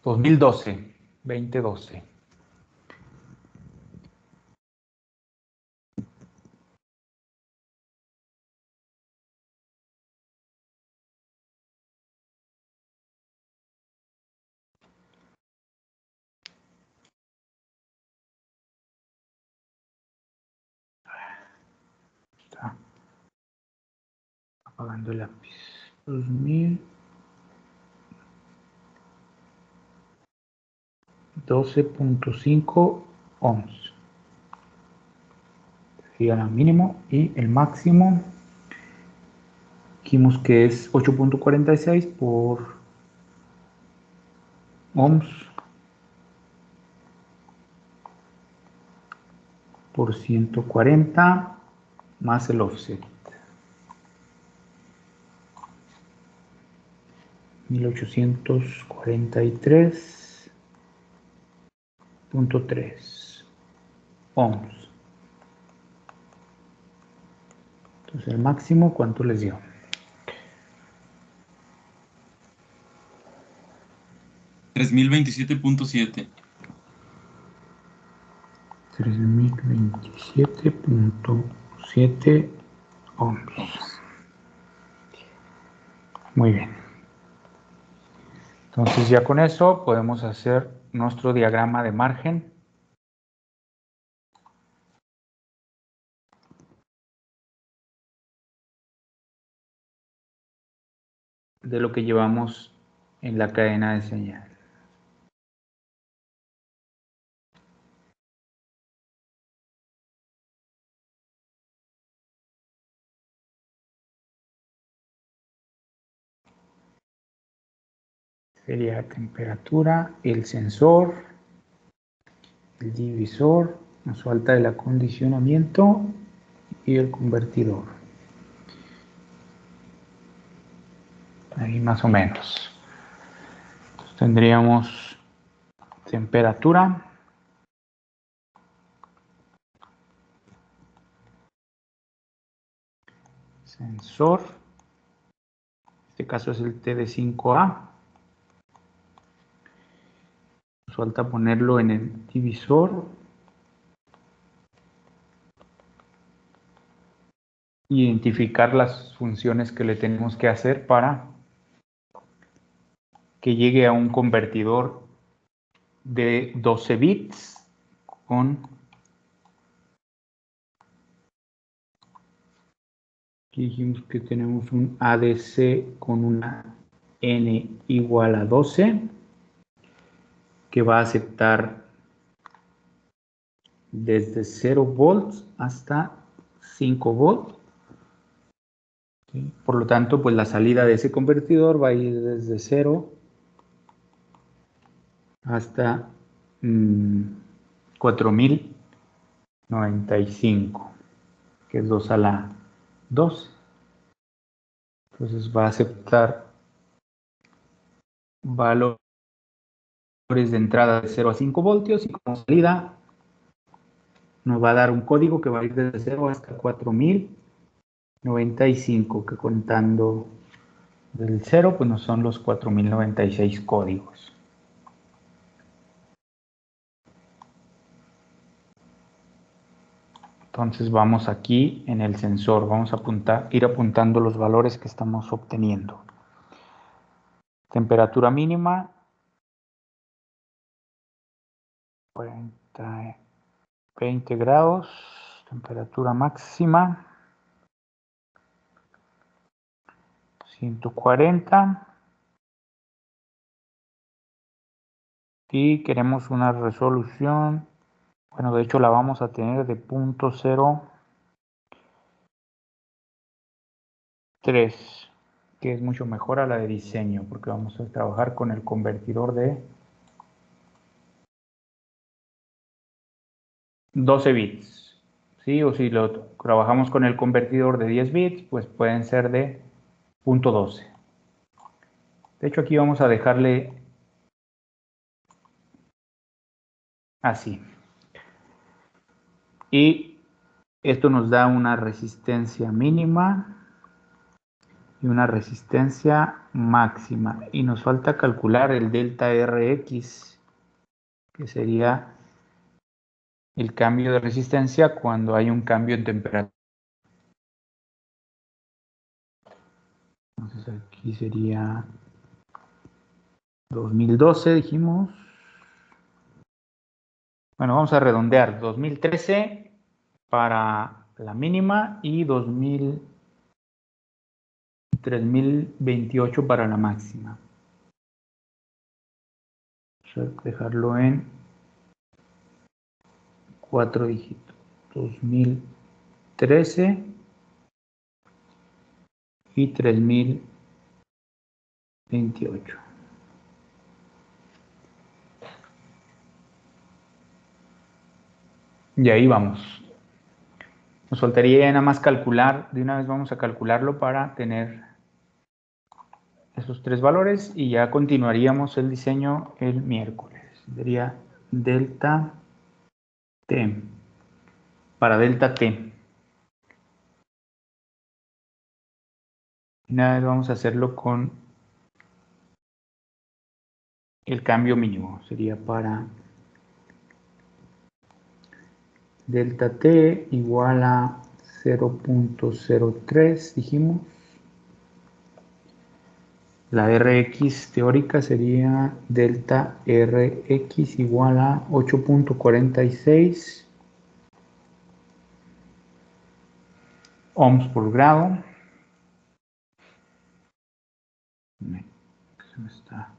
2012, 2012. Está apagando el lápiz. 2012.5 ohms. Sería el mínimo y el máximo. Dijimos que es 8.46 por ohms por 140 más el offset. 1843.3 ohms. Entonces el máximo, ¿cuánto les dio? 3027.7. 3027.7 ohms. Muy bien. Entonces ya con eso podemos hacer nuestro diagrama de margen. De lo que llevamos en la cadena de señal. Sería temperatura, el sensor, el divisor, nos falta el acondicionamiento y el convertidor. Ahí más o menos. Entonces tendríamos temperatura, sensor, en este caso es el TD5A. Nos falta ponerlo en el divisor. Identificar las funciones que le tenemos que hacer para que llegue a un convertidor de 12 bits con, aquí dijimos que tenemos un ADC con una N igual a 12 que va a aceptar desde 0 volts hasta 5 volts. ¿Sí? Por lo tanto, pues la salida de ese convertidor va a ir desde 0 hasta 4095, que es 2 a la 2. Entonces va a aceptar valores de entrada de 0 a 5 voltios y como salida nos va a dar un código que va a ir desde 0 hasta 4095, que contando del 0 pues no son los 4096 códigos. Entonces vamos aquí en el sensor, vamos a ir apuntando los valores que estamos obteniendo. Temperatura mínima 20 grados, temperatura máxima 140 y queremos una resolución, bueno, de hecho la vamos a tener de 0.03, que es mucho mejor a la de diseño, porque vamos a trabajar con el convertidor de 12 bits, ¿sí? O si lo trabajamos con el convertidor de 10 bits, pues pueden ser de 0.12. De hecho, aquí vamos a dejarle así. Y esto nos da una resistencia mínima y una resistencia máxima. Y nos falta calcular el delta Rx, que sería el cambio de resistencia cuando hay un cambio en temperatura. Entonces aquí sería 2012, dijimos. Bueno, vamos a redondear. 2013 para la mínima y 3028 para la máxima. Vamos a dejarlo en 4 dígitos. 2013 y 3028. Y ahí vamos. Nos faltaría nada más calcular, de una vez vamos a calcularlo para tener esos tres valores y ya continuaríamos el diseño el miércoles. Sería delta T. Para delta T. Y nada, vamos a hacerlo con el cambio mínimo. Sería para delta T igual a 0.03, dijimos. La Rx teórica sería delta Rx igual a 8.46 ohms por grado. Se me está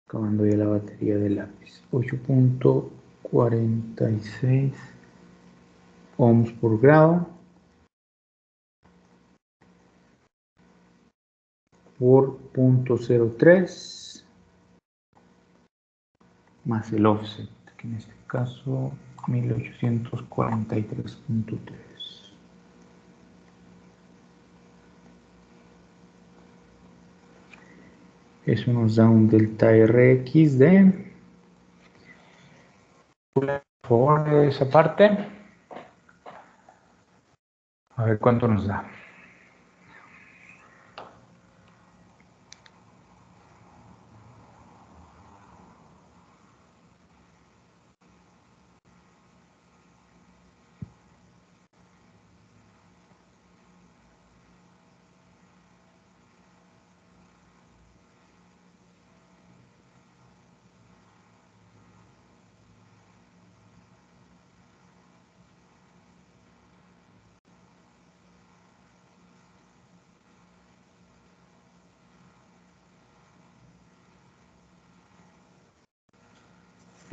acabando ya la batería del lápiz. 8.46 ohms por grado por 0.03 más el offset, que en este caso 1843.3. Eso nos da un delta Rx de, por favor, de esa parte. A ver cuánto nos da.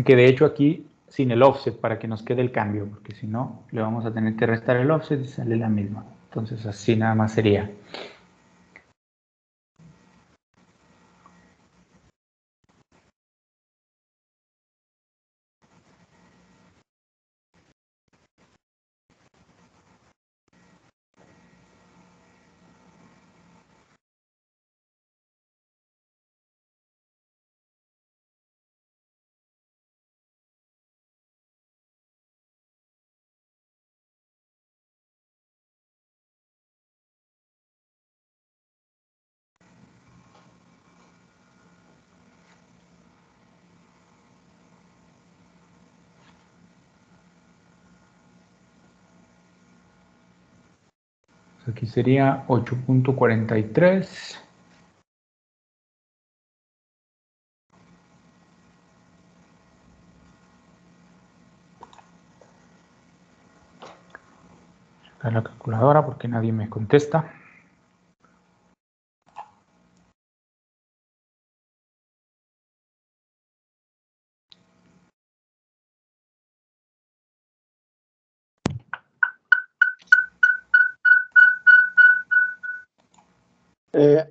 Que de hecho aquí sin el offset para que nos quede el cambio, porque si no le vamos a tener que restar el offset y sale la misma. Entonces así nada más sería. Aquí sería 8.43. Sacar la calculadora porque nadie me contesta.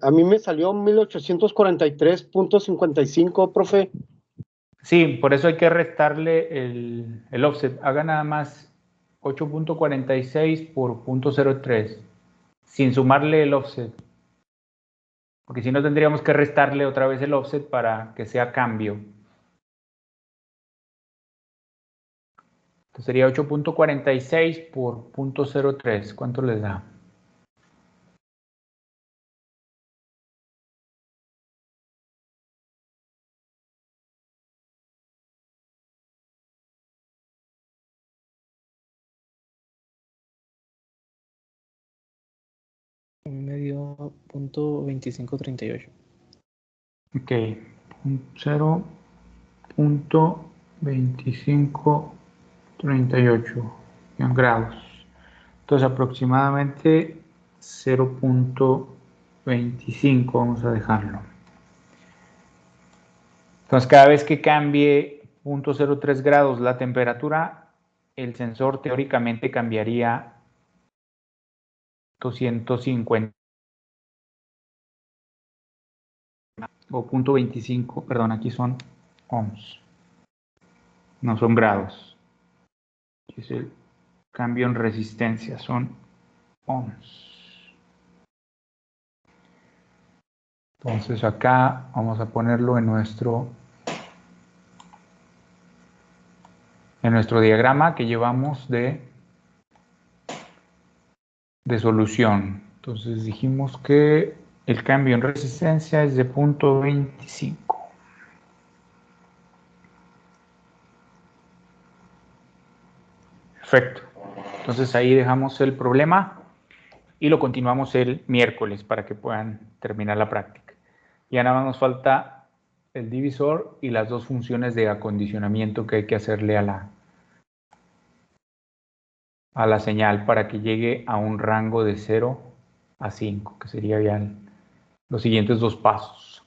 A mí me salió 1843.55, profe. Sí, por eso hay que restarle el offset. Haga nada más 8.46 por 0.03, sin sumarle el offset. Porque si no tendríamos que restarle otra vez el offset para que sea cambio. Entonces sería 8.46 por 0.03. ¿Cuánto les da? Medio punto 2538. Ok, 0.2538 grados. Entonces aproximadamente 0.25 vamos a dejarlo. Entonces cada vez que cambie 0.03 grados la temperatura, el sensor teóricamente cambiaría 250 o 0.25, perdón, aquí son ohms, no son grados. Es el cambio en resistencia, son ohms. Entonces acá vamos a ponerlo en nuestro diagrama que llevamos de solución. Entonces dijimos que el cambio en resistencia es de 0.25. Perfecto. Entonces ahí dejamos el problema y lo continuamos el miércoles para que puedan terminar la práctica. Ya nada más nos falta el divisor y las dos funciones de acondicionamiento que hay que hacerle a la señal para que llegue a un rango de 0 a 5, que sería ya los siguientes dos pasos.